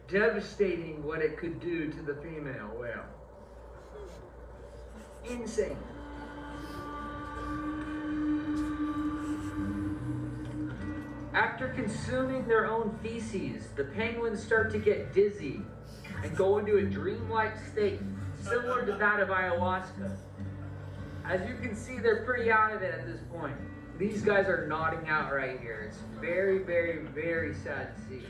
Devastating what it could do to the female whale. Insane. After consuming their own feces, the penguins start to get dizzy and go into a dreamlike state, similar to that of ayahuasca. As you can see, they're pretty out of it at this point. These guys are nodding out right here. It's very, very, very sad to see.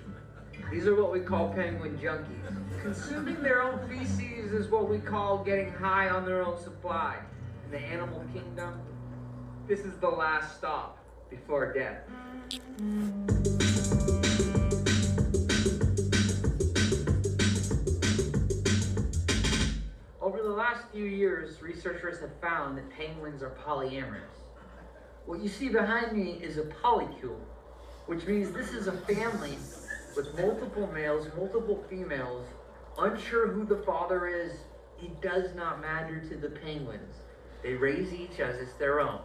These are what we call penguin junkies. Consuming their own feces is what we call getting high on their own supply. In the animal kingdom, this is the last stop before death. Over the last few years, researchers have found that penguins are polyamorous. What you see behind me is a polycule, which means this is a family with multiple males, multiple females, unsure who the father is. It does not matter to the penguins. They raise each as it's their own.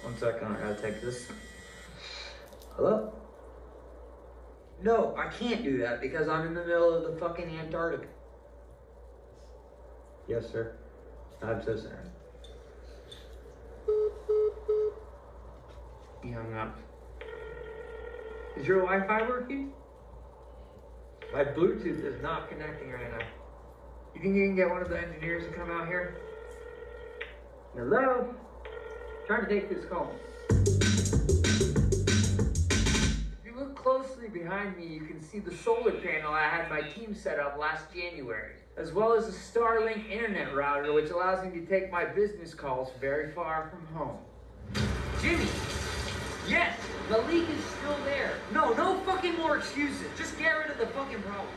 One second, I gotta take this. Hello? No, I can't do that because I'm in the middle of the fucking Antarctica. Yes, sir. I'm so sorry. He hung up. Is your Wi-Fi working? My Bluetooth is not connecting right now. You think you can get one of the engineers to come out here? Hello? Trying to take this call. If you look closely behind me, you can see the solar panel I had my team set up last January, as well as a Starlink internet router, which allows me to take my business calls very far from home. Jimmy! Yes! The leak is still there. No fucking more excuses. Just get rid of the fucking problem.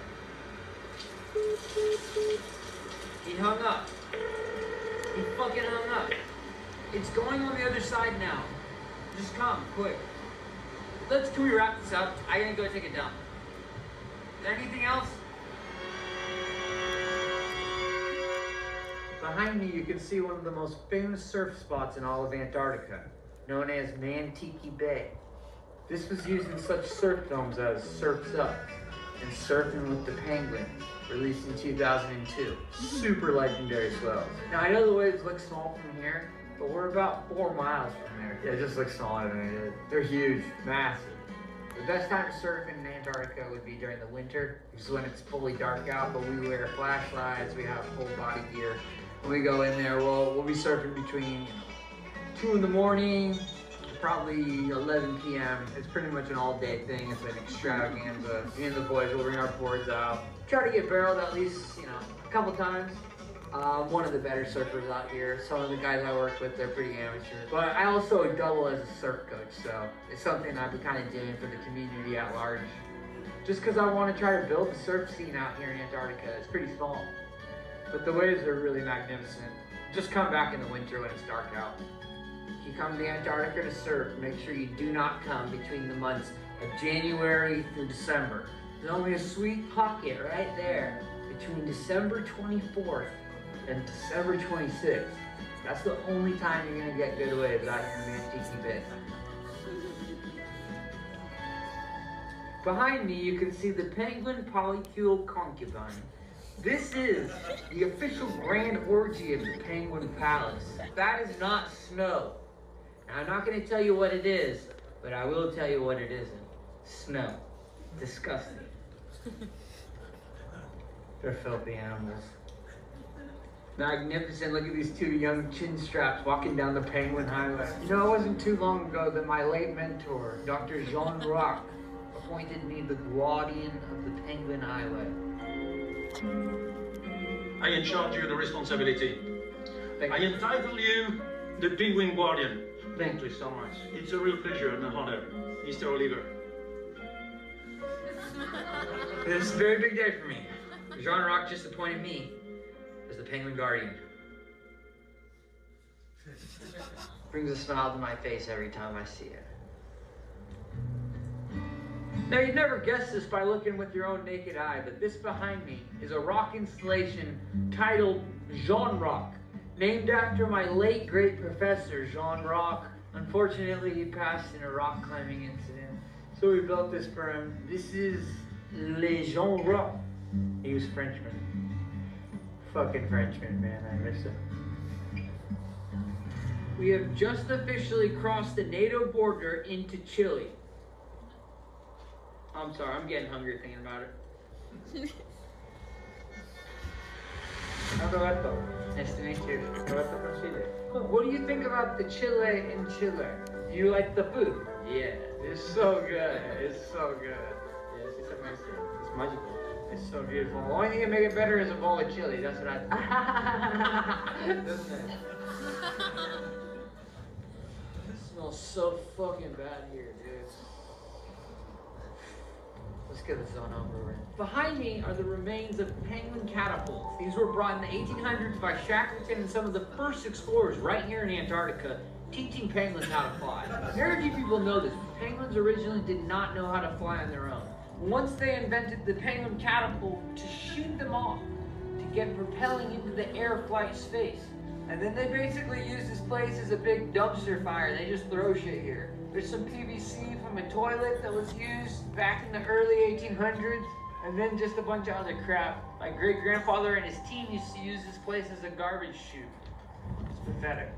He hung up. He fucking hung up. It's going on the other side now. Just come, quick. Can we wrap this up? I gotta go take a dump. Is there anything else? Behind me, you can see one of the most famous surf spots in all of Antarctica, known as Antarctica Bay. This was used in such surf films as Surf's Up and Surfing with the Penguin, released in 2002. Super legendary swells. Now, I know the waves look small from here, but we're about 4 miles from there. Yeah, it just looks smaller than it is. They're huge, massive. The best time to surf in Antarctica would be during the winter, which is when it's fully dark out, but we wear flashlights, we have full body gear. When we go in there, we'll be surfing between 2 in the morning, probably 11 p.m. It's pretty much an all-day thing. It's an extravaganza. Me and the boys will bring our boards out. Try to get barreled at least, a couple times. I'm one of the better surfers out here. Some of the guys I work with, they're pretty amateur. But I also double as a surf coach, so it's something I've been kind of doing for the community at large. Just because I want to try to build the surf scene out here in Antarctica. It's pretty small, but the waves are really magnificent. Just come back in the winter when it's dark out. If you come to Antarctica to surf, make sure you do not come between the months of January through December. There's only a sweet pocket right there between December 24th and December 26th. That's the only time you're gonna get good waves out here in Antarctica Bay. Behind me, you can see the Penguin Polycule Concubine. This is the official grand orgy of the Penguin Palace. That is not snow. Now, I'm not gonna tell you what it is, but I will tell you what it isn't. Snow. Disgusting. They're filthy animals. Magnificent. Look at these two young chin straps walking down the Penguin Highway. You know, it wasn't too long ago that my late mentor, Dr. Jean Roch, appointed me the guardian of the Penguin Highway. I entrust you the responsibility. I entitle you the Penguin Guardian. Thank you so much. It's a real pleasure and an honor, Mr. Oliver. This is a very big day for me. Jean Roch just appointed me as the Penguin Guardian. Brings a smile to my face every time I see it. Now, you'd never guess this by looking with your own naked eye, but this behind me is a rock installation titled Jean Roch, named after my late great professor, Jean Roch. Unfortunately, he passed in a rock climbing incident, so we built this for him. This is Le Jean Roch. He was Frenchman. Fucking Frenchman, man, I miss him. We have just officially crossed the NATO border into Chile. I'm sorry, I'm getting hungry thinking about it. Roberto, nice to meet you. Roberto from Chile. What do you think about the Chile in Chile? You like the food? Yeah, it's so good. It's so good. Yes, it's amazing. It's magical. It's so beautiful. The only thing that makes it better is a bowl of chili. That's what I. Doesn't it? It smells so fucking bad here, dude. Let's get this on over with. Behind me are the remains of penguin catapults. These were brought in the 1800s by Shackleton and some of the first explorers right here in Antarctica, teaching penguins how to fly. Very few people know this, but penguins originally did not know how to fly on their own. Once they invented the penguin catapult to shoot them off, to get propelling into the air flight space. And then they basically use this place as a big dumpster fire. They just throw shit here. There's some PVC from a toilet that was used back in the early 1800s, and then just a bunch of other crap. My great-grandfather and his team used to use this place as a garbage chute. It's pathetic.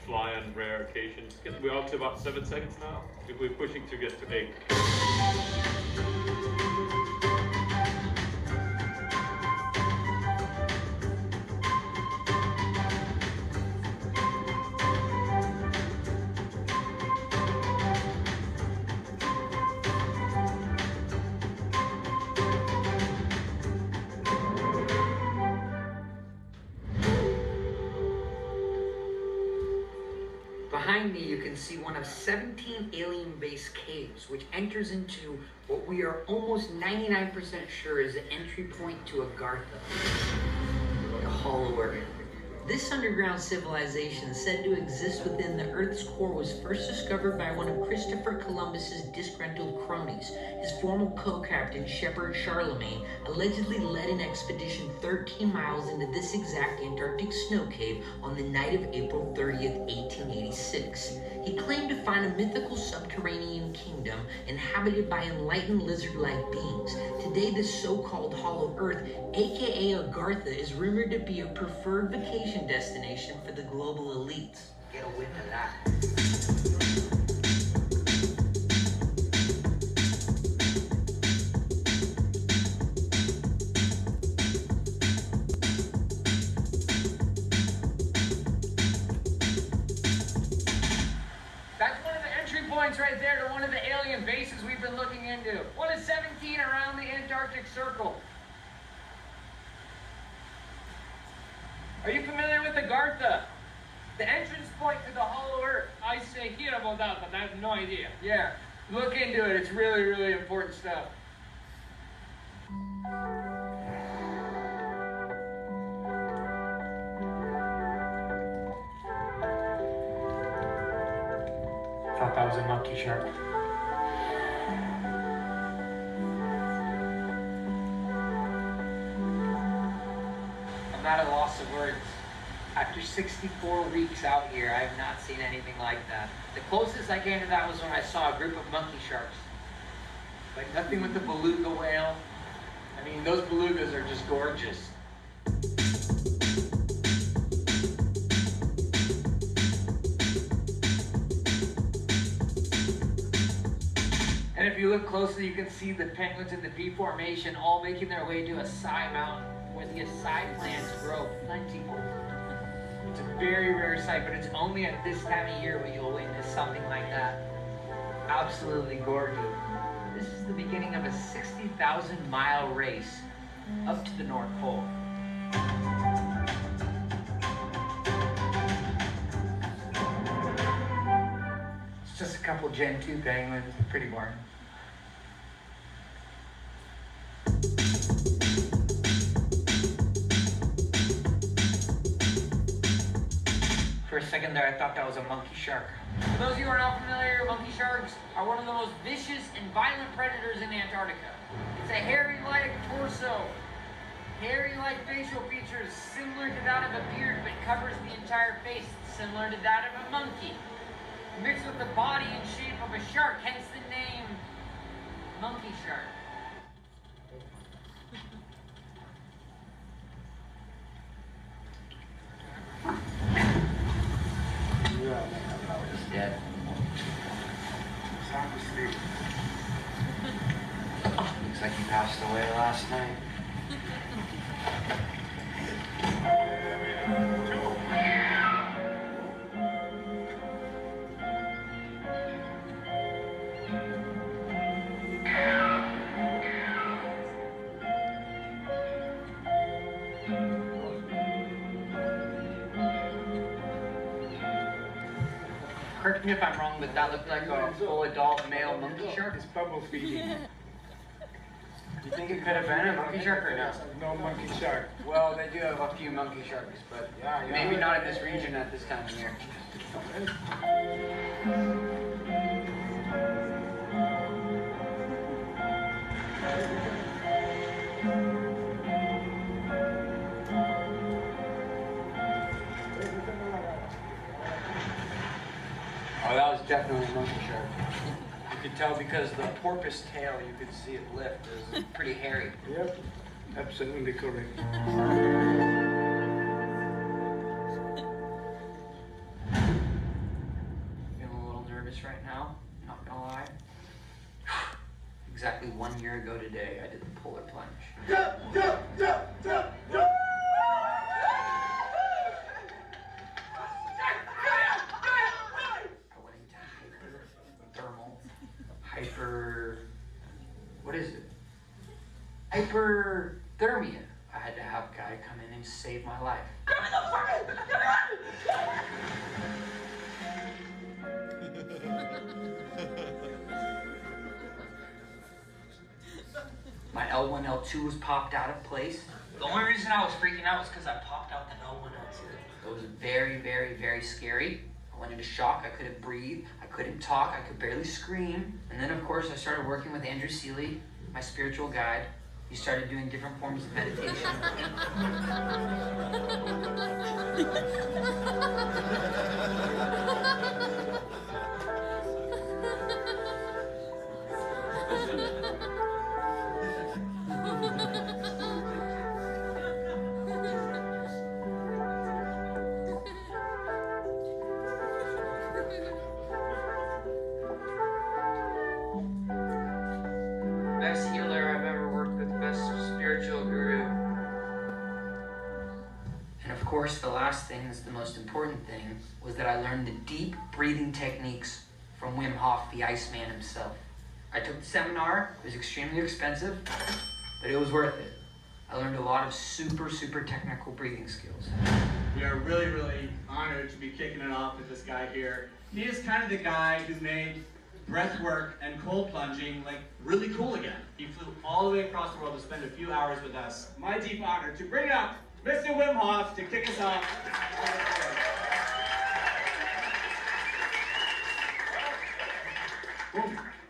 Fly on rare occasions. We're up to about 7 seconds now. If we're pushing to get to 8. Behind me, you can see one of 17 alien-based caves, which enters into what we are almost 99% sure is the entry point to Agartha, the Hollow Earth. This underground civilization, said to exist within the Earth's core, was first discovered by one of Christopher Columbus's disgruntled cronies. His former co-captain, Shepherd Charlemagne, allegedly led an expedition 13 miles into this exact Antarctic snow cave on the night of April 30th, 1886. He claimed to find a mythical subterranean kingdom inhabited by enlightened lizard-like beings. Today, this so-called Hollow Earth, aka Agartha, is rumored to be a preferred vacation destination for the global elites. Get a whiff of that. points right there to one of the alien bases we've been looking into. One is 17 around the Antarctic Circle. Are you familiar with Agartha? The entrance point to the Hollow Earth. I say hear about that, but I have no idea. Yeah, look into it. It's really, really important stuff. Thought that was a monkey shark. I'm at a loss of words. After 64 weeks out here, I have not seen anything like that. The closest I came to that was when I saw a group of monkey sharks. Like nothing with the beluga whale. I mean, those belugas are just gorgeous. And if you look closely, you can see the penguins in the V formation all making their way to Acai Mountain, where the acai plants grow plentiful. It's a very rare sight, but it's only at this time of year when you'll witness something like that. Absolutely gorgeous. This is the beginning of a 60,000-mile race up to the North Pole. It's just a couple Gen 2 penguins, pretty boring. For a second there, I thought that was a monkey shark. For those of you who are not familiar, monkey sharks are one of the most vicious and violent predators in Antarctica. It's a hairy-like torso, hairy-like facial features similar to that of a beard, but covers the entire face, similar to that of a monkey. Mixed with the body and shape of a shark, hence the name monkey shark. He's dead. Sound asleep. Looks like he passed away last night. Correct me if I'm wrong, but that looked like a full adult male monkey shark. It's bubble feeding. Do you think it could have been a monkey shark or no? No monkey shark. Well, they do have a few monkey sharks, but maybe not in this region at this time of year. Oh, that was definitely a monkey shark. You could tell because the porpoise tail, you could see it lift. It was pretty hairy. Yep, absolutely correct. Feeling a little nervous right now, not gonna lie. Exactly 1 year ago today, I did the polar plunge. What is it? Hyperthermia. I had to have a guy come in and save my life. My L1, L2 was popped out of place. The only reason I was freaking out was because I popped out the L1, L2. It was very, very, very scary. I went into shock. I couldn't breathe. I couldn't talk. I could barely scream. And then, of course, I started working with Andrew Seeley, my spiritual guide. He started doing different forms of meditation. Best healer I've ever worked with, best spiritual guru. And of course, the last thing, that's the most important thing, was that I learned the deep breathing techniques from Wim Hof, the Iceman himself. I took the seminar. It was extremely expensive, but it was worth it. I learned a lot of super technical breathing skills. We are really honored to be kicking it off with this guy here. He is kind of the guy who made breath work and cold plunging like really cool again. He flew all the way across the world to spend a few hours with us. My deep honor to bring up Mr. Wim Hof to kick us off.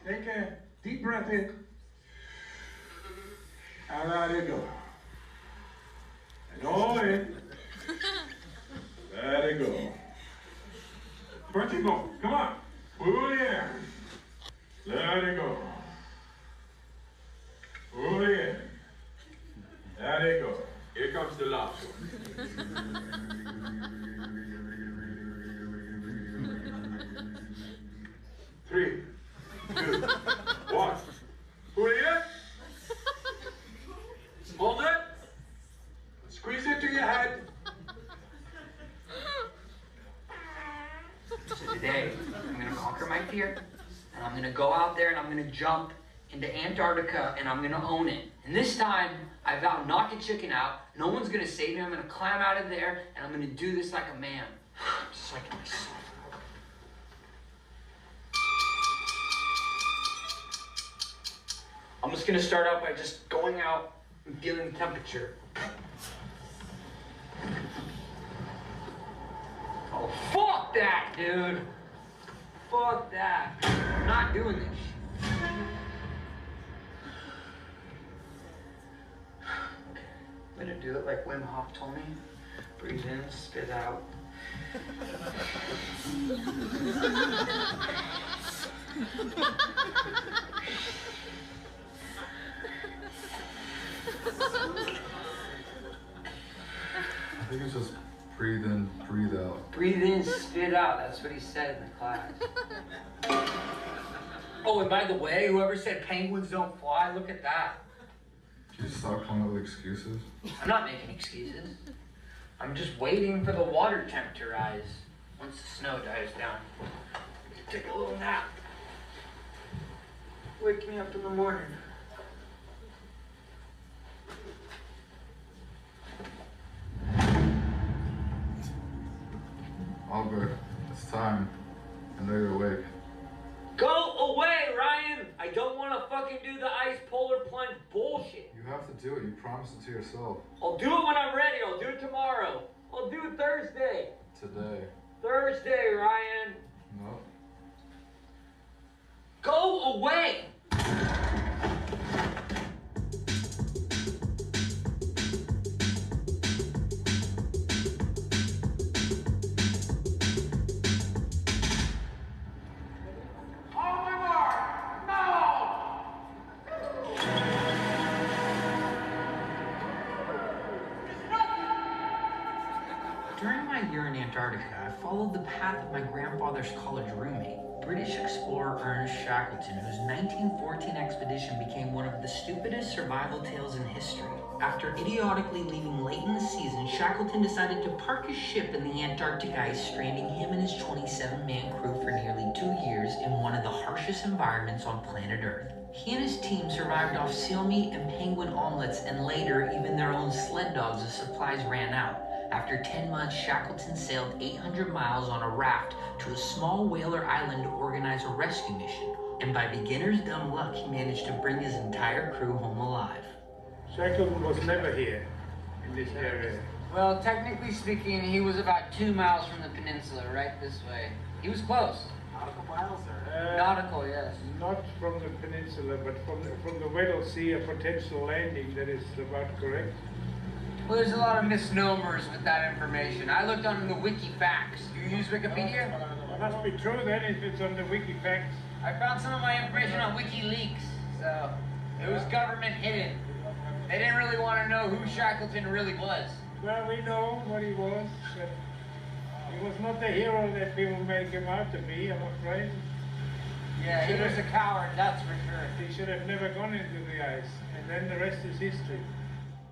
Take a deep breath in. And let it go. And all in. Let it go. Vertical. Come on. Pull the air. Let it go. Pull the air. Let it go. Here comes the last one. 3, 2, 1. Pull it in. Hold it. Squeeze it to your head. So today, I'm gonna conquer my fear, and I'm gonna go out there and I'm gonna jump into Antarctica and I'm gonna own it. And this time, I vow not to chicken out. No one's gonna save me. I'm gonna climb out of there and I'm gonna do this like a man. Just like myself. I'm just gonna start out by just going out and feeling the temperature. Oh, fuck that, dude. Fuck that. I'm not doing this shit. I'm gonna do it like Wim Hof told me. Breathe in, spit out. I think it's just breathe in, breathe out. Breathe in, spit out. That's what he said in the class. Oh, and by the way, whoever said penguins don't fly, look at that. Can you stop coming up with excuses? I'm not making excuses. I'm just waiting for the water temp to rise. Once the snow dies down, take a little nap. Wake me up in the morning. Albert, it's time. I know you're awake. Go away, Ryan! I don't want to fucking do the ice polar plunge bullshit. You have to do it. You promised it to yourself. I'll do it when I'm ready. I'll do it tomorrow. I'll do it Thursday. Today. Thursday, Ryan. No. Go away! During my year in Antarctica, I followed the path of my grandfather's college roommate, British explorer Ernest Shackleton, whose 1914 expedition became one of the stupidest survival tales in history. After idiotically leaving late in the season, Shackleton decided to park his ship in the Antarctic ice, stranding him and his 27-man crew for nearly 2 years in one of the harshest environments on planet Earth. He and his team survived off seal meat and penguin omelets, and later even their own sled dogs as supplies ran out. After 10 months, Shackleton sailed 800 miles on a raft to a small whaler island to organize a rescue mission. And by beginner's dumb luck, he managed to bring his entire crew home alive. Shackleton was never here, in this area. Well, technically speaking, he was about 2 miles from the peninsula, right this way. He was close. Nautical miles, or? Nautical, yes. Not from the peninsula, but from the Weddell Sea, a potential landing that is about correct. Well, there's a lot of misnomers with that information. I looked on the Wikifacts. Do you use Wikipedia? It must be true then if it's on the Wikifacts. I found some of my information on WikiLeaks, so it was government hidden. They didn't really want to know who Shackleton really was. Well, we know what he was, but he was not the hero that people make him out to be, I'm afraid. Yeah, he was a coward, that's for sure. He should have never gone into the ice, and then the rest is history.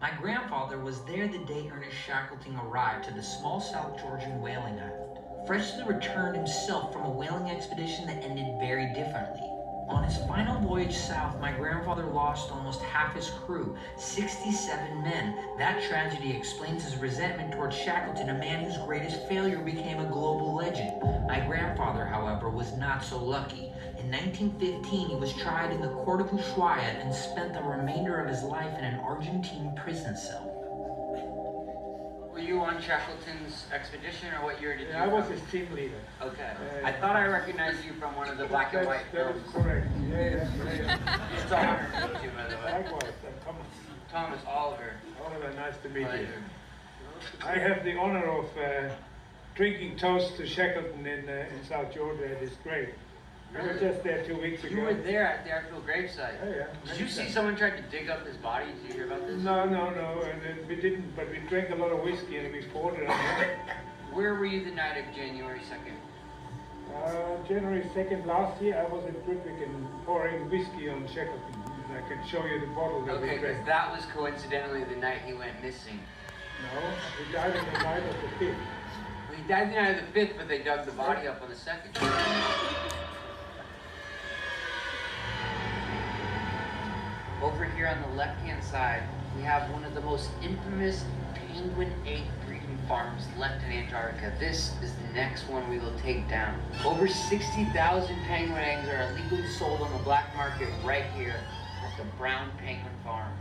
My grandfather was there the day Ernest Shackleton arrived to the small South Georgian whaling island. freshly returned himself from a whaling expedition that ended very differently. On his final voyage south, my grandfather lost almost half his crew, 67 men. That tragedy explains his resentment towards Shackleton, a man whose greatest failure became a global legend. My grandfather, however, was not so lucky. In 1915, he was tried in the court of Ushuaia and spent the remainder of his life in an Argentine prison cell. Were you on Shackleton's expedition, or what year did you I was his team leader. Okay. I thought I recognized you from one of the black and white films. That is correct. Yeah. It's an honor to meet you, by the way. Likewise. I'm Thomas Oliver. Oliver, nice to meet you. I have the honor of drinking toast to Shackleton in South Georgia. It is great. I was just there 2 weeks ago. You were there at the actual gravesite. Yeah. Did you see someone tried to dig up his body? Did you hear about this? No. And we didn't, but we drank a lot of whiskey and we poured it on him. Where were you the night of January 2nd? January 2nd last year, I was in Ludwig and pouring whiskey on Shackleton. And I can show you the bottle that we Okay, because drank. that was coincidentally the night he went missing. No, he died on the night of the 5th. Well, he died the night of the 5th, but they dug the body up on the 2nd. Over here on the left-hand side, we have one of the most infamous penguin egg breeding farms left in Antarctica. This is the next one we will take down. Over 60,000 penguin eggs are illegally sold on the black market right here at the Brown Penguin Farm.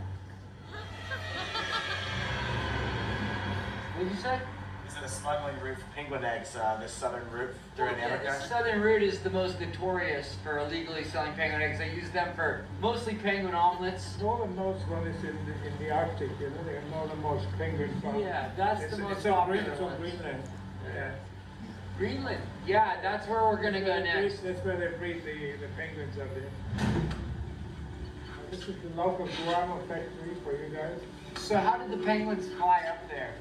What did you say? Is it a smuggling route for penguin eggs, this southern route through Antarctica? Yeah, the southern route is the most notorious for illegally selling penguin eggs. They use them for mostly penguin omelets. Northernmost one is in the Arctic, you know, the northernmost penguin farm. Yeah, that's the most popular It's on one. Greenland. Yeah. Greenland? Yeah, that's where we're gonna go next. That's where they breed the penguins up there. This is the local guano factory for you guys. So how did the penguins fly up there?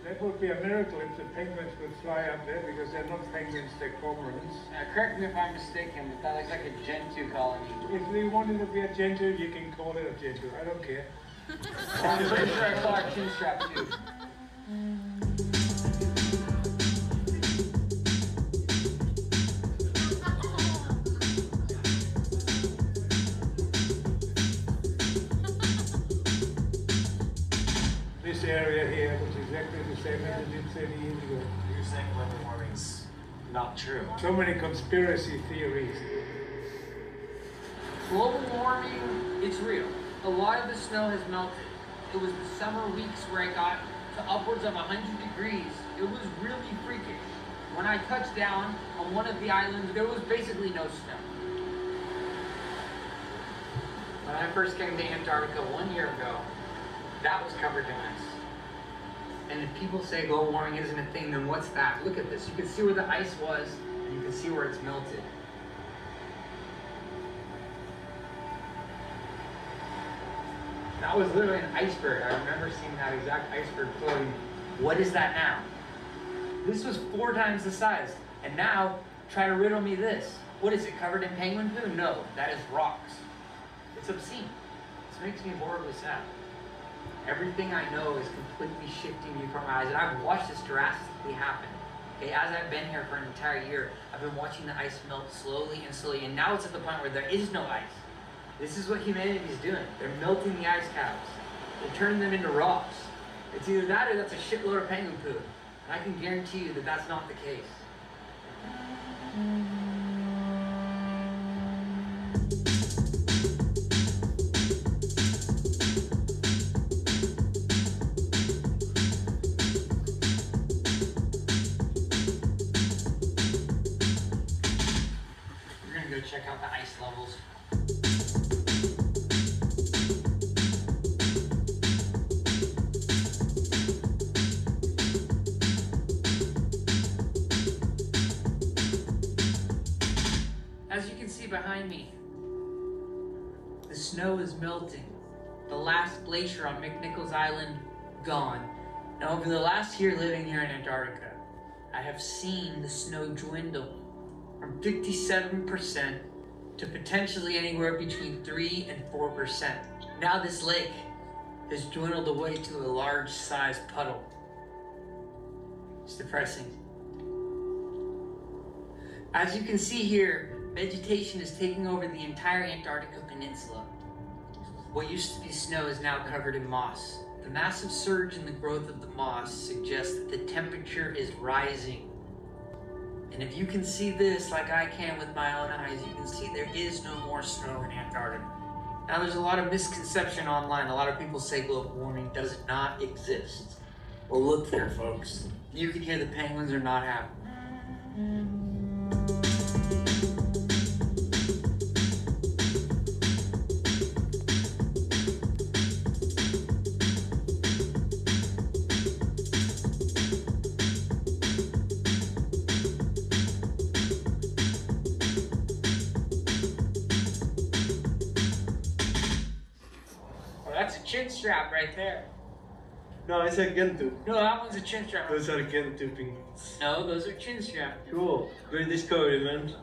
That would be a miracle if the penguins would fly up there because they're not penguins, they're cormorants. Correct me if I'm mistaken, but that looks like a Gentoo colony. If we wanted to be a Gentoo, you can call it a Gentoo. I don't care. I'm pretty sure I saw a chin strap too. This area here was exactly the same as it did 30 years ago. You're saying global warming's not true. So many conspiracy theories. Global warming, it's real. A lot of the snow has melted. It was the summer weeks where it got to upwards of 100 degrees. It was really freaking. When I touched down on one of the islands, there was basically no snow. When I first came to Antarctica 1 year ago, that was covered in ice. And if people say global warming isn't a thing, then what's that? Look at this. You can see where the ice was, and you can see where it's melted. That was literally an iceberg. I remember seeing that exact iceberg floating. What is that now? This was 4 times the size. And now, try to riddle me this. What is it, covered in penguin poo? No, that is rocks. It's obscene. This makes me horribly sad. Everything I know is completely shifting before my eyes, and I've watched this drastically happen. Okay, as I've been here for an entire year, I've been watching the ice melt slowly and slowly, and now it's at the point where there is no ice. This is what humanity is doing. They're melting the ice caps. They're turning them into rocks. It's either that or that's a shitload of penguin poo. And I can guarantee you that that's not the case. We're gonna go check out the ice levels. As you can see behind me, the snow is melting. The last glacier on McNichols Island, gone. Now over the last year living here in Antarctica, I have seen the snow dwindle from 57% to potentially anywhere between 3 and 4%. Now this lake has dwindled away to a large-sized puddle. It's depressing. As you can see here, vegetation is taking over the entire Antarctica Peninsula. What used to be snow is now covered in moss. The massive surge in the growth of the moss suggests that the temperature is rising. And if you can see this like I can with my own eyes, you can see there is no more snow in Antarctica. Now there's a lot of misconception online. A lot of people say global warming does not exist. Well, look there, folks. You can hear the penguins are not happy. That's a chin strap right there. No, it's a Gentoo. No, that one's a chin strap. Those are Gentoo penguins. No, those are chin straps. Cool. Great discovery, man.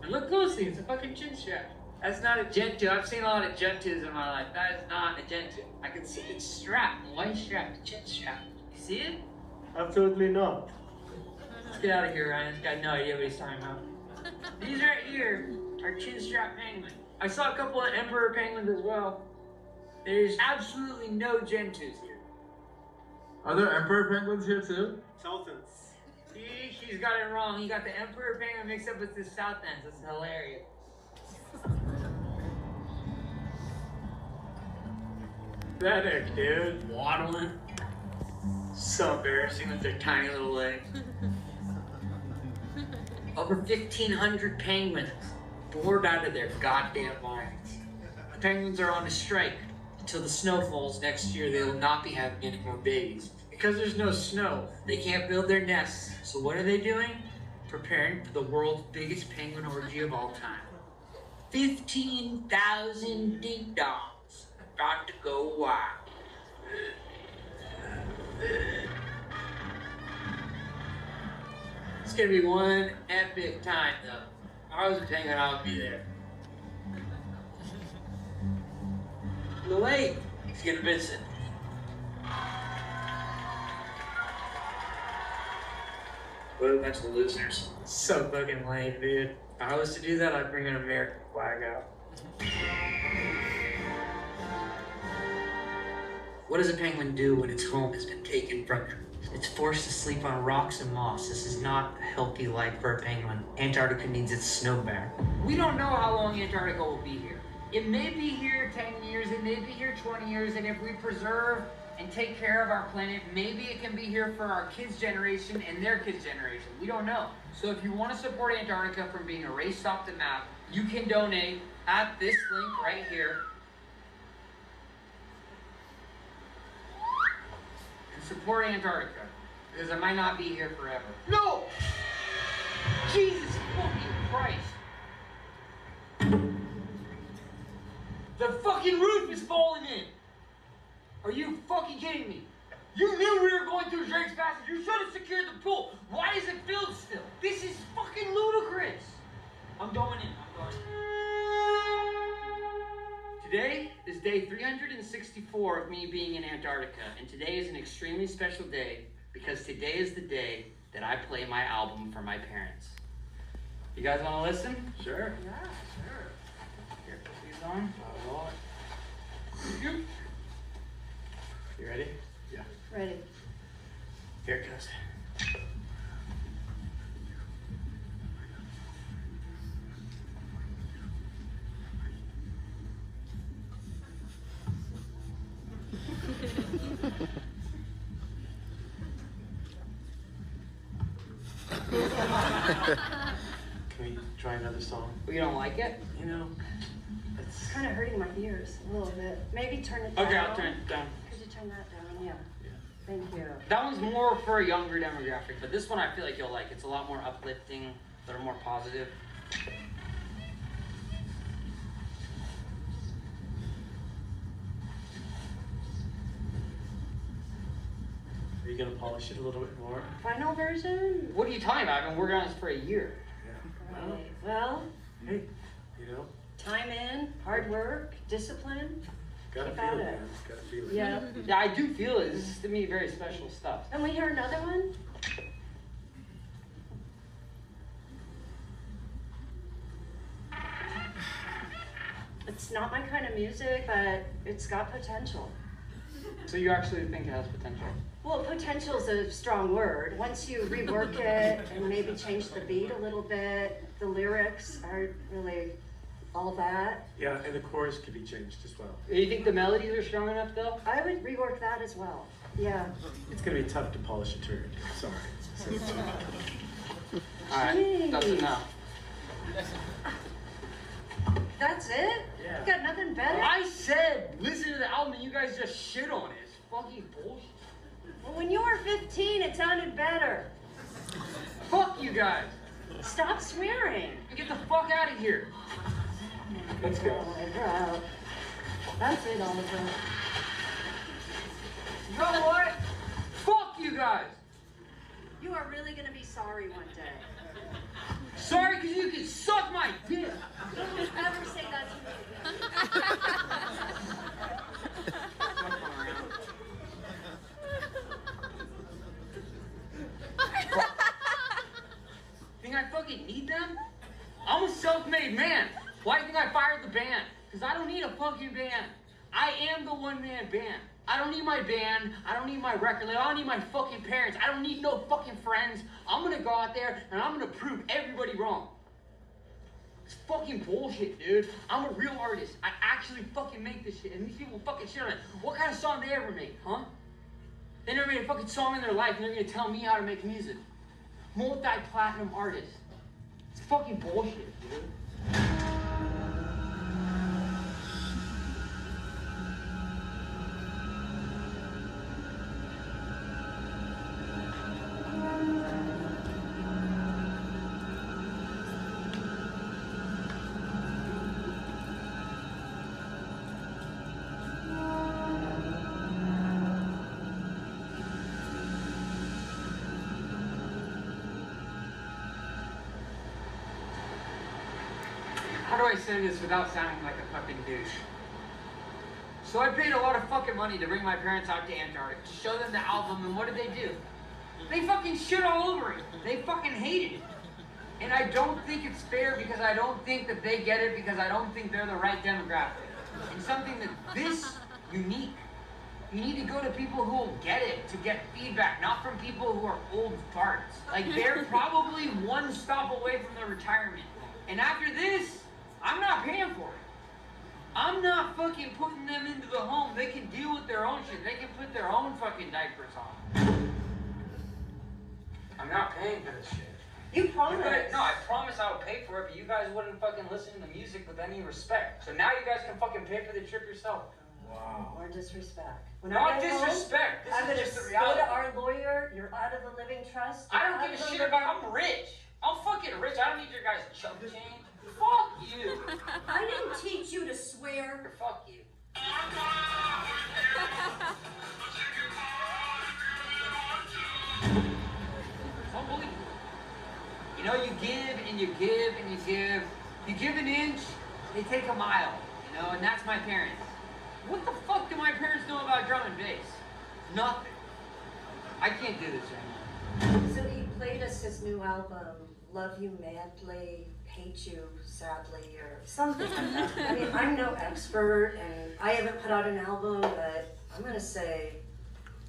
And look closely, it's a fucking chin strap. That's not a Gentoo. I've seen a lot of Gentoos in my life. That is not a Gentoo. I can see it's strapped, a white strap, a chin strap. You see it? Absolutely not. Let's get out of here, Ryan. This guy has no idea what he's talking about. These right here are chin strap penguins. I saw a couple of emperor penguins as well. There's absolutely no Gentoos here. Are there emperor penguins here too? Sultans. See, she's got it wrong. He got the emperor penguin mixed up with the south ends. That's hilarious. Pathetic, dude. Waddling. So embarrassing with their tiny little legs. Over 1,500 penguins bored out of their goddamn minds. The penguins are on a strike. Until the snow falls next year, they will not be having any more babies. Because there's no snow, they can't build their nests. So what are they doing? Preparing for the world's biggest penguin orgy of all time. 15,000 ding-dongs about to go wild. It's gonna be one epic time, though. If I was a penguin, I would be there. The lake. He's gonna visit. What a bunch of losers. So fucking lame, dude. If I was to do that, I'd bring an American flag out. What does a penguin do when its home has been taken from it? It's forced to sleep on rocks and moss. This is not a healthy life for a penguin. Antarctica needs its snow back. We don't know how long Antarctica will be here. It may be here 10 years, it may be here 20 years, and if we preserve and take care of our planet, maybe it can be here for our kids' generation and their kids' generation. We don't know. So if you want to support Antarctica from being erased off the map, you can donate at this link right here. And support Antarctica, because it might not be here forever. No! Jesus fucking Christ! The fucking roof is falling in! Are you fucking kidding me? You knew we were going through Drake's Passage. You should have secured the pool. Why is it filled still? This is fucking ludicrous. I'm going in. Today is day 364 of me being in Antarctica, and today is an extremely special day because today is the day that I play my album for my parents. You guys want to listen? Sure. Yeah, sure. Here, put these on. You ready? Yeah. Ready. Here it goes. Can we try another song? You don't like it? You know, It's kind of hurting my ears a little bit. Maybe turn it down. Okay, I'll turn it down. Could you turn that down? Yeah. Thank you. That one's more for a younger demographic, but this one I feel like you'll like. It's a lot more uplifting, a little more positive. Are you gonna polish it a little bit more? Final version? What are you talking about? I've been working on this for a year. Right. Well, Hey, you know, time in, hard work, discipline. gotta Keep feel at it, it. man. Gotta feel it. Yeah. Yeah, I do feel it. This is to me very special stuff. And we hear another one? It's not my kind of music, but it's got potential. So you actually think it has potential? Well, potential is a strong word. Once you rework it and maybe change the beat a little bit, the lyrics aren't really all that. Yeah, and the chorus could be changed as well. You think the melodies are strong enough, though? I would rework that as well. Yeah. It's gonna be tough to polish a turd. Sorry. Alright, that's enough. That's it? Yeah. You got nothing better? I said, listen to the album and you guys just shit on it. It's fucking bullshit. Well, when you were 15, it sounded better. Fuck you guys. Stop swearing. Get the fuck out of here. Let's go. That's it, Oliver. You know what? Fuck you guys. You are really gonna be sorry one day. Sorry because you can suck my dick. Don't you ever say that to me. Think I fucking need them? I'm a self-made man. Why do you think I fired the band? Because I don't need a fucking band. I am the one-man band. I don't need my band. I don't need my record label. I don't need my fucking parents. I don't need no fucking friends. I'm gonna go out there and I'm gonna prove everybody wrong. It's fucking bullshit, dude. I'm a real artist. I actually fucking make this shit. And these people fucking shit on it. What kind of song they ever made, huh? They never made a fucking song in their life and they're gonna tell me how to make music. Multi-platinum artist. It's fucking bullshit, dude. How do I say this without sounding like a fucking douche? So I paid a lot of fucking money to bring my parents out to Antarctica to show them the album, and what did they do? They fucking shit all over it. They fucking hated it. And I don't think it's fair because I don't think that they get it because I don't think they're the right demographic. And something that this unique, you need to go to people who will get it to get feedback, not from people who are old farts. Like they're probably one stop away from their retirement. And after this, I'm not paying for it. I'm not fucking putting them into the home. They can deal with their own shit. They can put their own fucking diapers on. I'm not paying for this shit. You promised. No, I promised I would pay for it, but you guys wouldn't fucking listen to the music with any respect. So now you guys can fucking pay for the trip yourself. Wow. More disrespect. When Not I get disrespect. Home, I'm This gonna is just the go reality. to our lawyer. You're out of the living trust. I don't give a shit about. I'm rich. I'm fucking rich. I don't need your guys' chump change. Fuck you. I didn't teach you to swear. Fuck you. It's unbelievable. You know, you give and you give and you give. You give an inch, they take a mile. You know, and that's my parents. What the fuck do my parents know about drum and bass? Nothing. I can't do this anymore. So he played us his new album, Love You Madly, Hate You Sadly, or something like that. I mean, I'm no expert, and I haven't put out an album, but I'm gonna say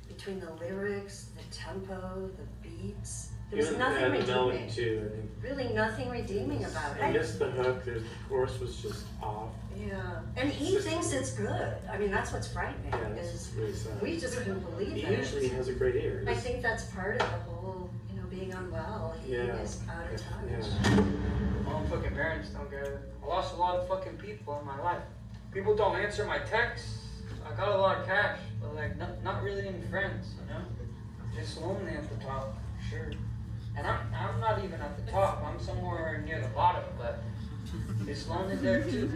between the lyrics, the tempo, the beats, there's Even nothing the melody redeeming. too, I think. Really nothing redeeming about I it. missed the hook. The chorus was just off. Yeah, and he thinks it's good. I mean, that's what's frightening, Yeah, is it's really sad. we just couldn't believe He it. usually has a great ear. I think that's part of the whole, you know, being unwell. He Yeah. is out of touch. Yeah. My own fucking parents don't get it. I lost a lot of fucking people in my life. People don't answer my texts. I got a lot of cash, but like not really any friends, you know? It's lonely at the top, sure. And I'm not even at the top. I'm somewhere near the bottom, but it's lonely there too.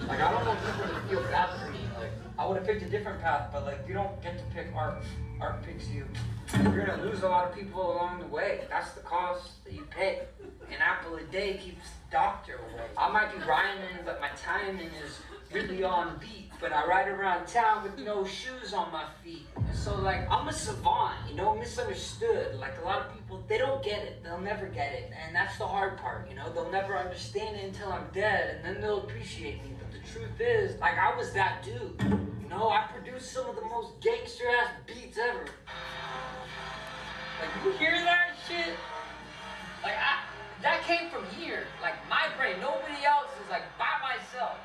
Like I don't want people to feel bad for me. Like I would have picked a different path, but like you don't get to pick art. Art picks you. You're gonna lose a lot of people along the way. That's the cost that you pay. An apple a day keeps the doctor away. I might be rhyming, but my timing is really on beat. But I ride around town with no shoes on my feet. And so like I'm a savant, you know, misunderstood. Like a lot of people, they don't get it. They'll never get it. And that's the hard part, you know. They'll never understand it until I'm dead, and then they'll appreciate me the but the truth is, like, I was that dude. You know, I produced some of the most gangster-ass beats ever. Like, you hear that shit? Like, that came from here. Like, my brain. Nobody else is, like, by myself.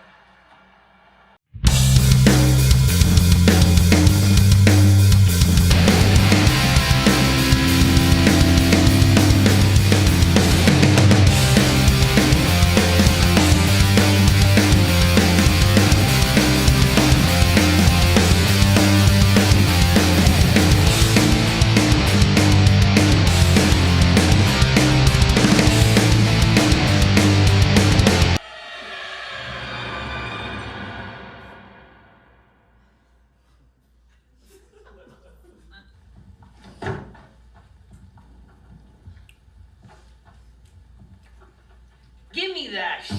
Give me that shit.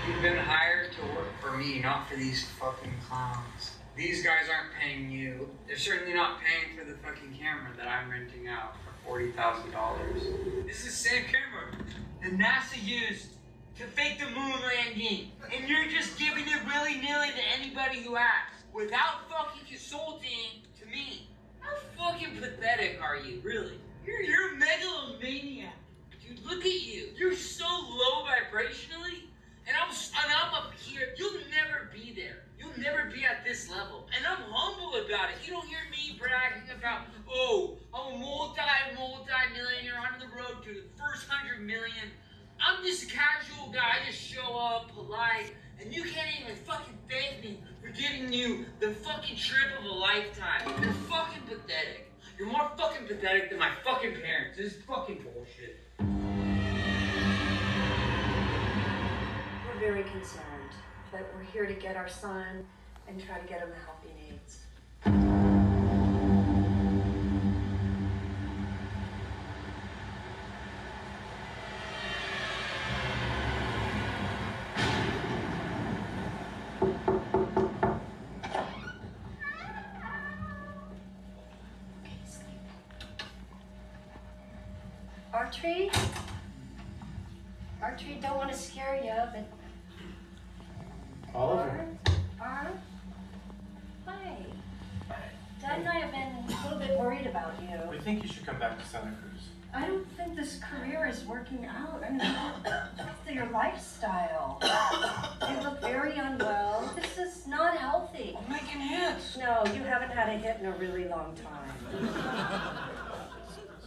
You've been hired to work for me, not for these fucking clowns. These guys aren't paying you. They're certainly not paying for the fucking camera that I'm renting out for $40,000. This is the same camera that NASA used to fake the moon landing. And you're just giving it willy-nilly to anybody who asks, without fucking consulting to me. How fucking pathetic are you, really? You're a megalomaniac. Dude, look at you. You're so low vibrationally. And I'm up here. You'll never be there. You'll never be at this level. And I'm humble about it. You don't hear me bragging about, oh, I'm a multi-millionaire on the road to the first 100 million. I'm just a casual guy. I just show up, polite, and you can't even fucking thank me for giving you the fucking trip of a lifetime. You're fucking pathetic. You're more fucking pathetic than my fucking parents. This is fucking bullshit. We're very concerned, but we're here to get our son and try to get him the help he needs. Archery, don't want to scare you, but... Oliver. Hi. Dad and I have been a little bit worried about you. We think you should come back to Santa Cruz. I don't think this career is working out. I mean, look your lifestyle. You look very unwell. This is not healthy. I'm making hits. No, you haven't had a hit in a really long time.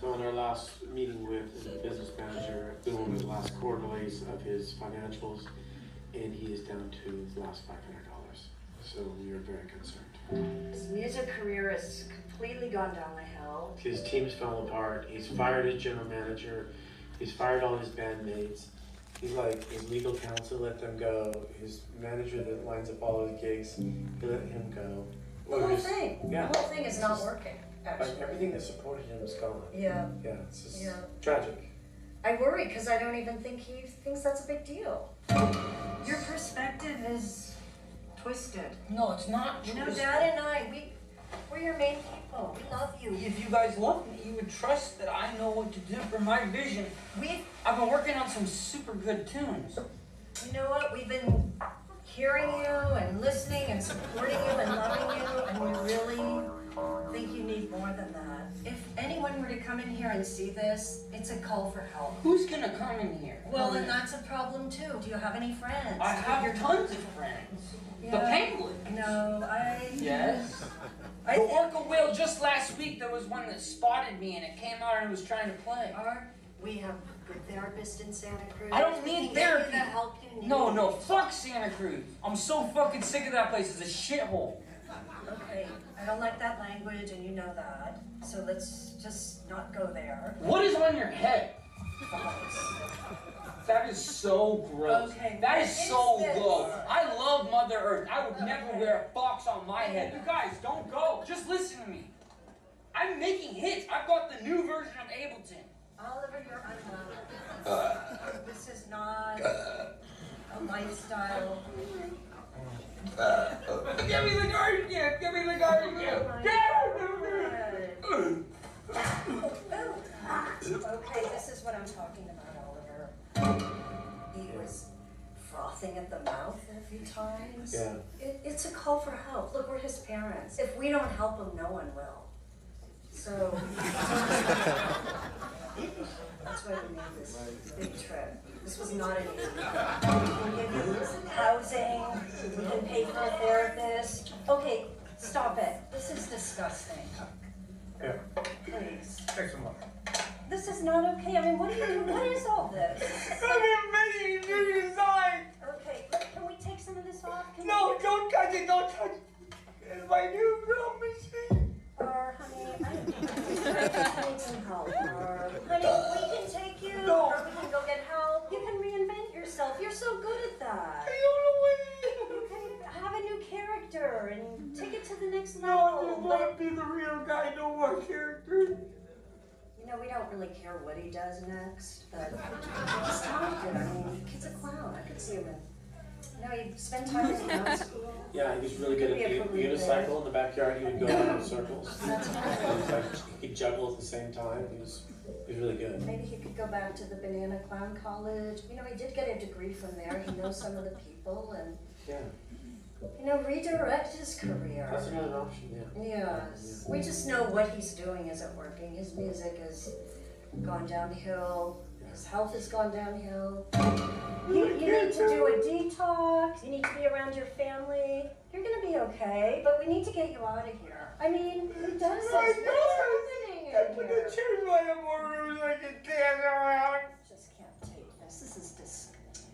So in our last meeting with the business manager, we went over the last quarterlies of his financials, and he is down to the last $500. So we are very concerned. His music career has completely gone down the hill. His team's fell apart. He's fired his general manager. He's fired all his bandmates. He's like, his legal counsel let them go. His manager that lines up all his gigs, he let him go. The whole thing. Yeah. The whole thing is not working, actually. Like everything that supported him is gone. Yeah. Yeah, it's just tragic. I worry because I don't even think he thinks that's a big deal. Your perspective is twisted. No, it's not. You know, Dad and I, we're your main people. We love you. If you guys love me, you would trust that I know what to do for my vision. I've been working on some super good tunes. You know what? We've been hearing you and listening and supporting you and loving you, and we really think you need more than that. If anyone were to come in here and see this, it's a call for help. Who's gonna come in here? Well, then that's a problem too. Do you have any friends? I have tons of friends. Yeah. The penguins. No, Yes. The orca whale just last week, there was one that spotted me and it came out and it was trying to play. We have a good therapist in Santa Cruz. I don't need therapy. The help you need. No, fuck Santa Cruz. I'm so fucking sick of that place. It's a shithole. Okay, I don't like that language, and you know that. So let's just not go there. What is on your head? That is so gross. Okay, that what is is so this? low. I love Mother Earth. I would never wear a box on my head. You guys, don't go. Just listen to me. I'm making hits. I've got the new version of Ableton. Oliver, you're unwell. This is not a lifestyle. Give me the garden gift. Give me the garden gift. Okay, this is what I'm talking about, Oliver. He was frothing at the mouth a few times. Yeah. It's a call for help. Look, we're his parents. If we don't help him, no one will. So that's why we made this big trip. This was not an easy trip. We can give you housing, we can pay for a therapist. Okay, stop it. This is disgusting. Yeah. Please. Take some water. This is not okay. I mean, what are you doing? What is all this? I'm making a new design. Okay, can we take some of this off? No, don't touch it. Don't touch it. It's my new drum machine. Or, honey, I need some help. Or, honey, we can take you. No. Or we can go get help. You can reinvent yourself. You're so good at that. I don't know what it is. You can have a new character and take it to the next No, level. I just want to be the real guy, no more character. You know, we don't really care what he does next, but just talented. I mean, kid's a clown. I could see him in. You know, he spent time in clown school. Yeah, he was really good at unicycle in the backyard. He would go around in circles. That's right. He could juggle at the same time. He was really good. Maybe he could go back to the Banana Clown College. You know, he did get a degree from there. He knows some of the people and, Yeah. you know, redirect his career. That's another option, yeah. Yes. We just know what he's doing isn't working. His music has gone downhill. His health has gone downhill. You need to do a detox. You need to be around your family. You're gonna be okay, but we need to get you out of here. I mean, who does this? What's happening in I put the here? chairs in my more rooms so I can dance around. Just can't take this. This is disgusting.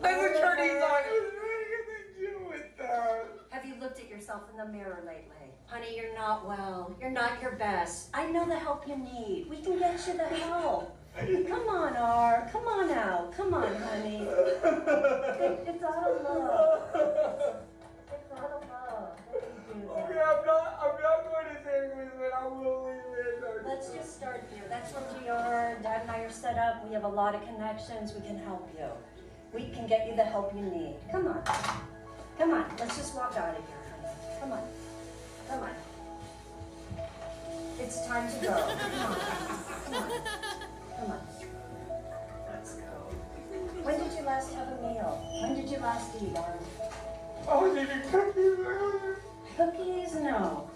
I'm a attorney's office. What are you gonna do with that? Have you looked at yourself in the mirror lately? Honey, you're not well. You're not your best. I know the help you need. We can get you the help. Come on, R. Come on out. Come on, honey. It's out of love. It's out of love. Okay, I'm not going to San Luis, but I will leave it. Let's just start here. That's where we are. Dad and I are set up. We have a lot of connections. We can help you. We can get you the help you need. Come on. Come on. Let's just walk out of here, honey. Come on. Come on. It's time to go. Come on. Come on. Come on. Let's go. When did you last have a meal? When did you last eat, Arn? I was eating cookies earlier. Cookies? No.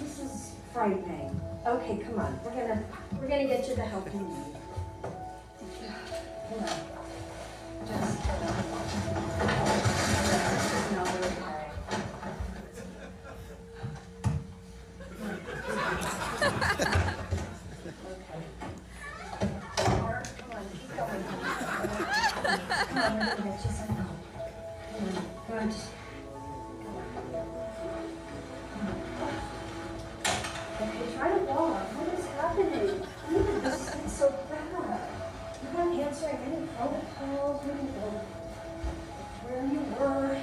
This is frightening. Okay, come on. We're gonna get you the help you need. Come on. Just no, we're okay. Come on, we're gonna get you some help. Come on, just... Okay, try to walk. What is happening? This is so bad. You're not answering any phone calls. We don't know where you were.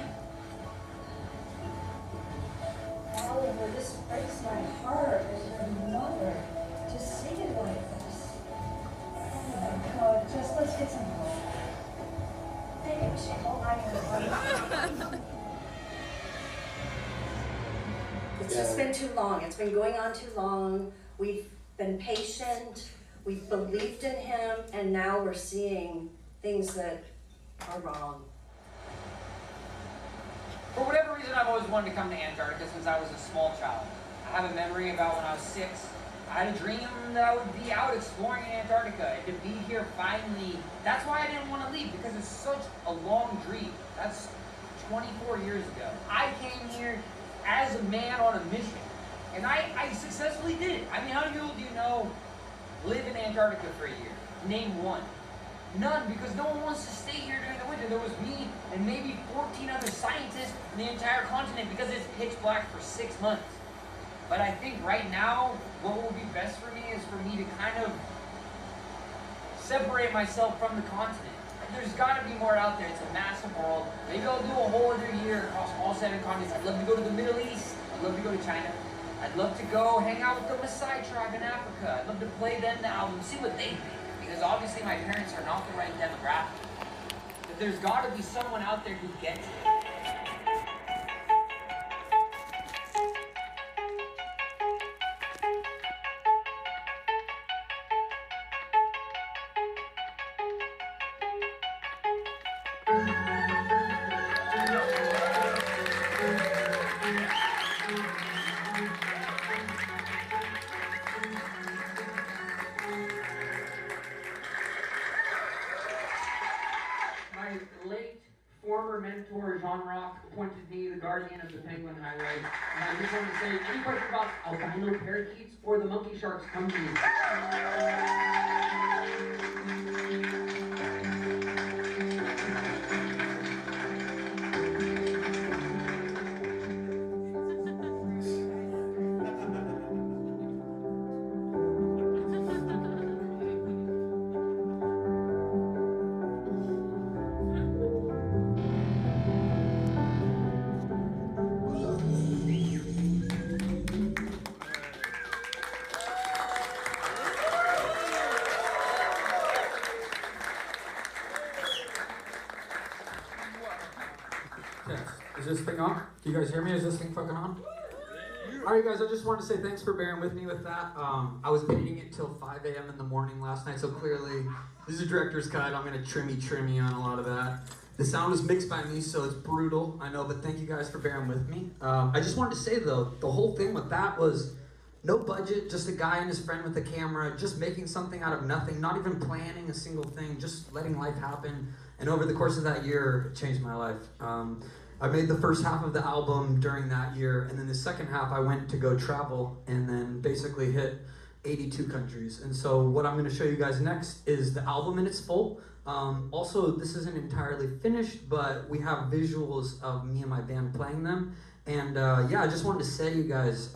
Oliver, this breaks my heart as your mother to see it like this. Oh my God, just let's get some help. It's just been too long. It's been going on too long. We've been patient. We've believed in him, and now we're seeing things that are wrong. For whatever reason, I've always wanted to come to Antarctica since I was a small child. I have a memory about when I was 6. I had a dream that I would be out exploring in Antarctica, and to be here finally, that's why I didn't want to leave, because it's such a long dream. That's 24 years ago. I came here as a man on a mission, and I successfully did it. I mean, how many people do you know live in Antarctica for a year? Name one. None, because no one wants to stay here during the winter. There was me and maybe 14 other scientists in the entire continent because it's pitch black for 6 months. But I think right now, what will be best for me is for me to kind of separate myself from the continent. There's got to be more out there. It's a massive world. Maybe I'll do a whole other year across all 7 continents. I'd love to go to the Middle East. I'd love to go to China. I'd love to go hang out with the Maasai tribe in Africa. I'd love to play them the album, see what they think. Because obviously my parents are not the right demographic. But there's got to be someone out there who gets it. Mentor Jean Rock appointed me the guardian of the Penguin Highway, and I just want to say, any questions about albino parakeets or the monkey sharks, come to me. Is this thing on? Do you guys hear me? Is this thing fucking on? Alright guys, I just wanted to say thanks for bearing with me with that. I was editing it till 5 a.m. in the morning last night, so clearly this is a director's cut. I'm gonna trimmy on a lot of that. The sound is mixed by me, so it's brutal, I know, but thank you guys for bearing with me. I just wanted to say though, the whole thing with that was no budget, just a guy and his friend with the camera, just making something out of nothing, not even planning a single thing, just letting life happen. And over the course of that year, it changed my life. I made the first half of the album during that year, and then the second half I went to go travel and then basically hit 82 countries. And so what I'm going to show you guys next is the album in its full. Also, this isn't entirely finished, but we have visuals of me and my band playing them. And yeah, I just wanted to say, you guys,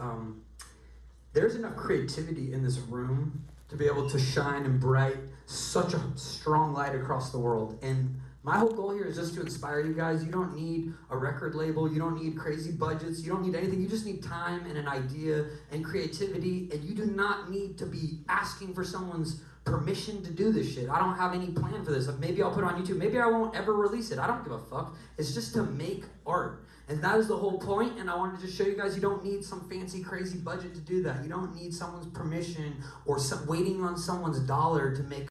there's enough creativity in this room to be able to shine and bright such a strong light across the world. And my whole goal here is just to inspire you guys. You don't need a record label. You don't need crazy budgets. You don't need anything. You just need time and an idea and creativity. And you do not need to be asking for someone's permission to do this shit. I don't have any plan for this. Maybe I'll put it on YouTube. Maybe I won't ever release it. I don't give a fuck. It's just to make art. And that is the whole point. And I wanted to just show you guys you don't need some fancy, crazy budget to do that. You don't need someone's permission or waiting on someone's dollar to make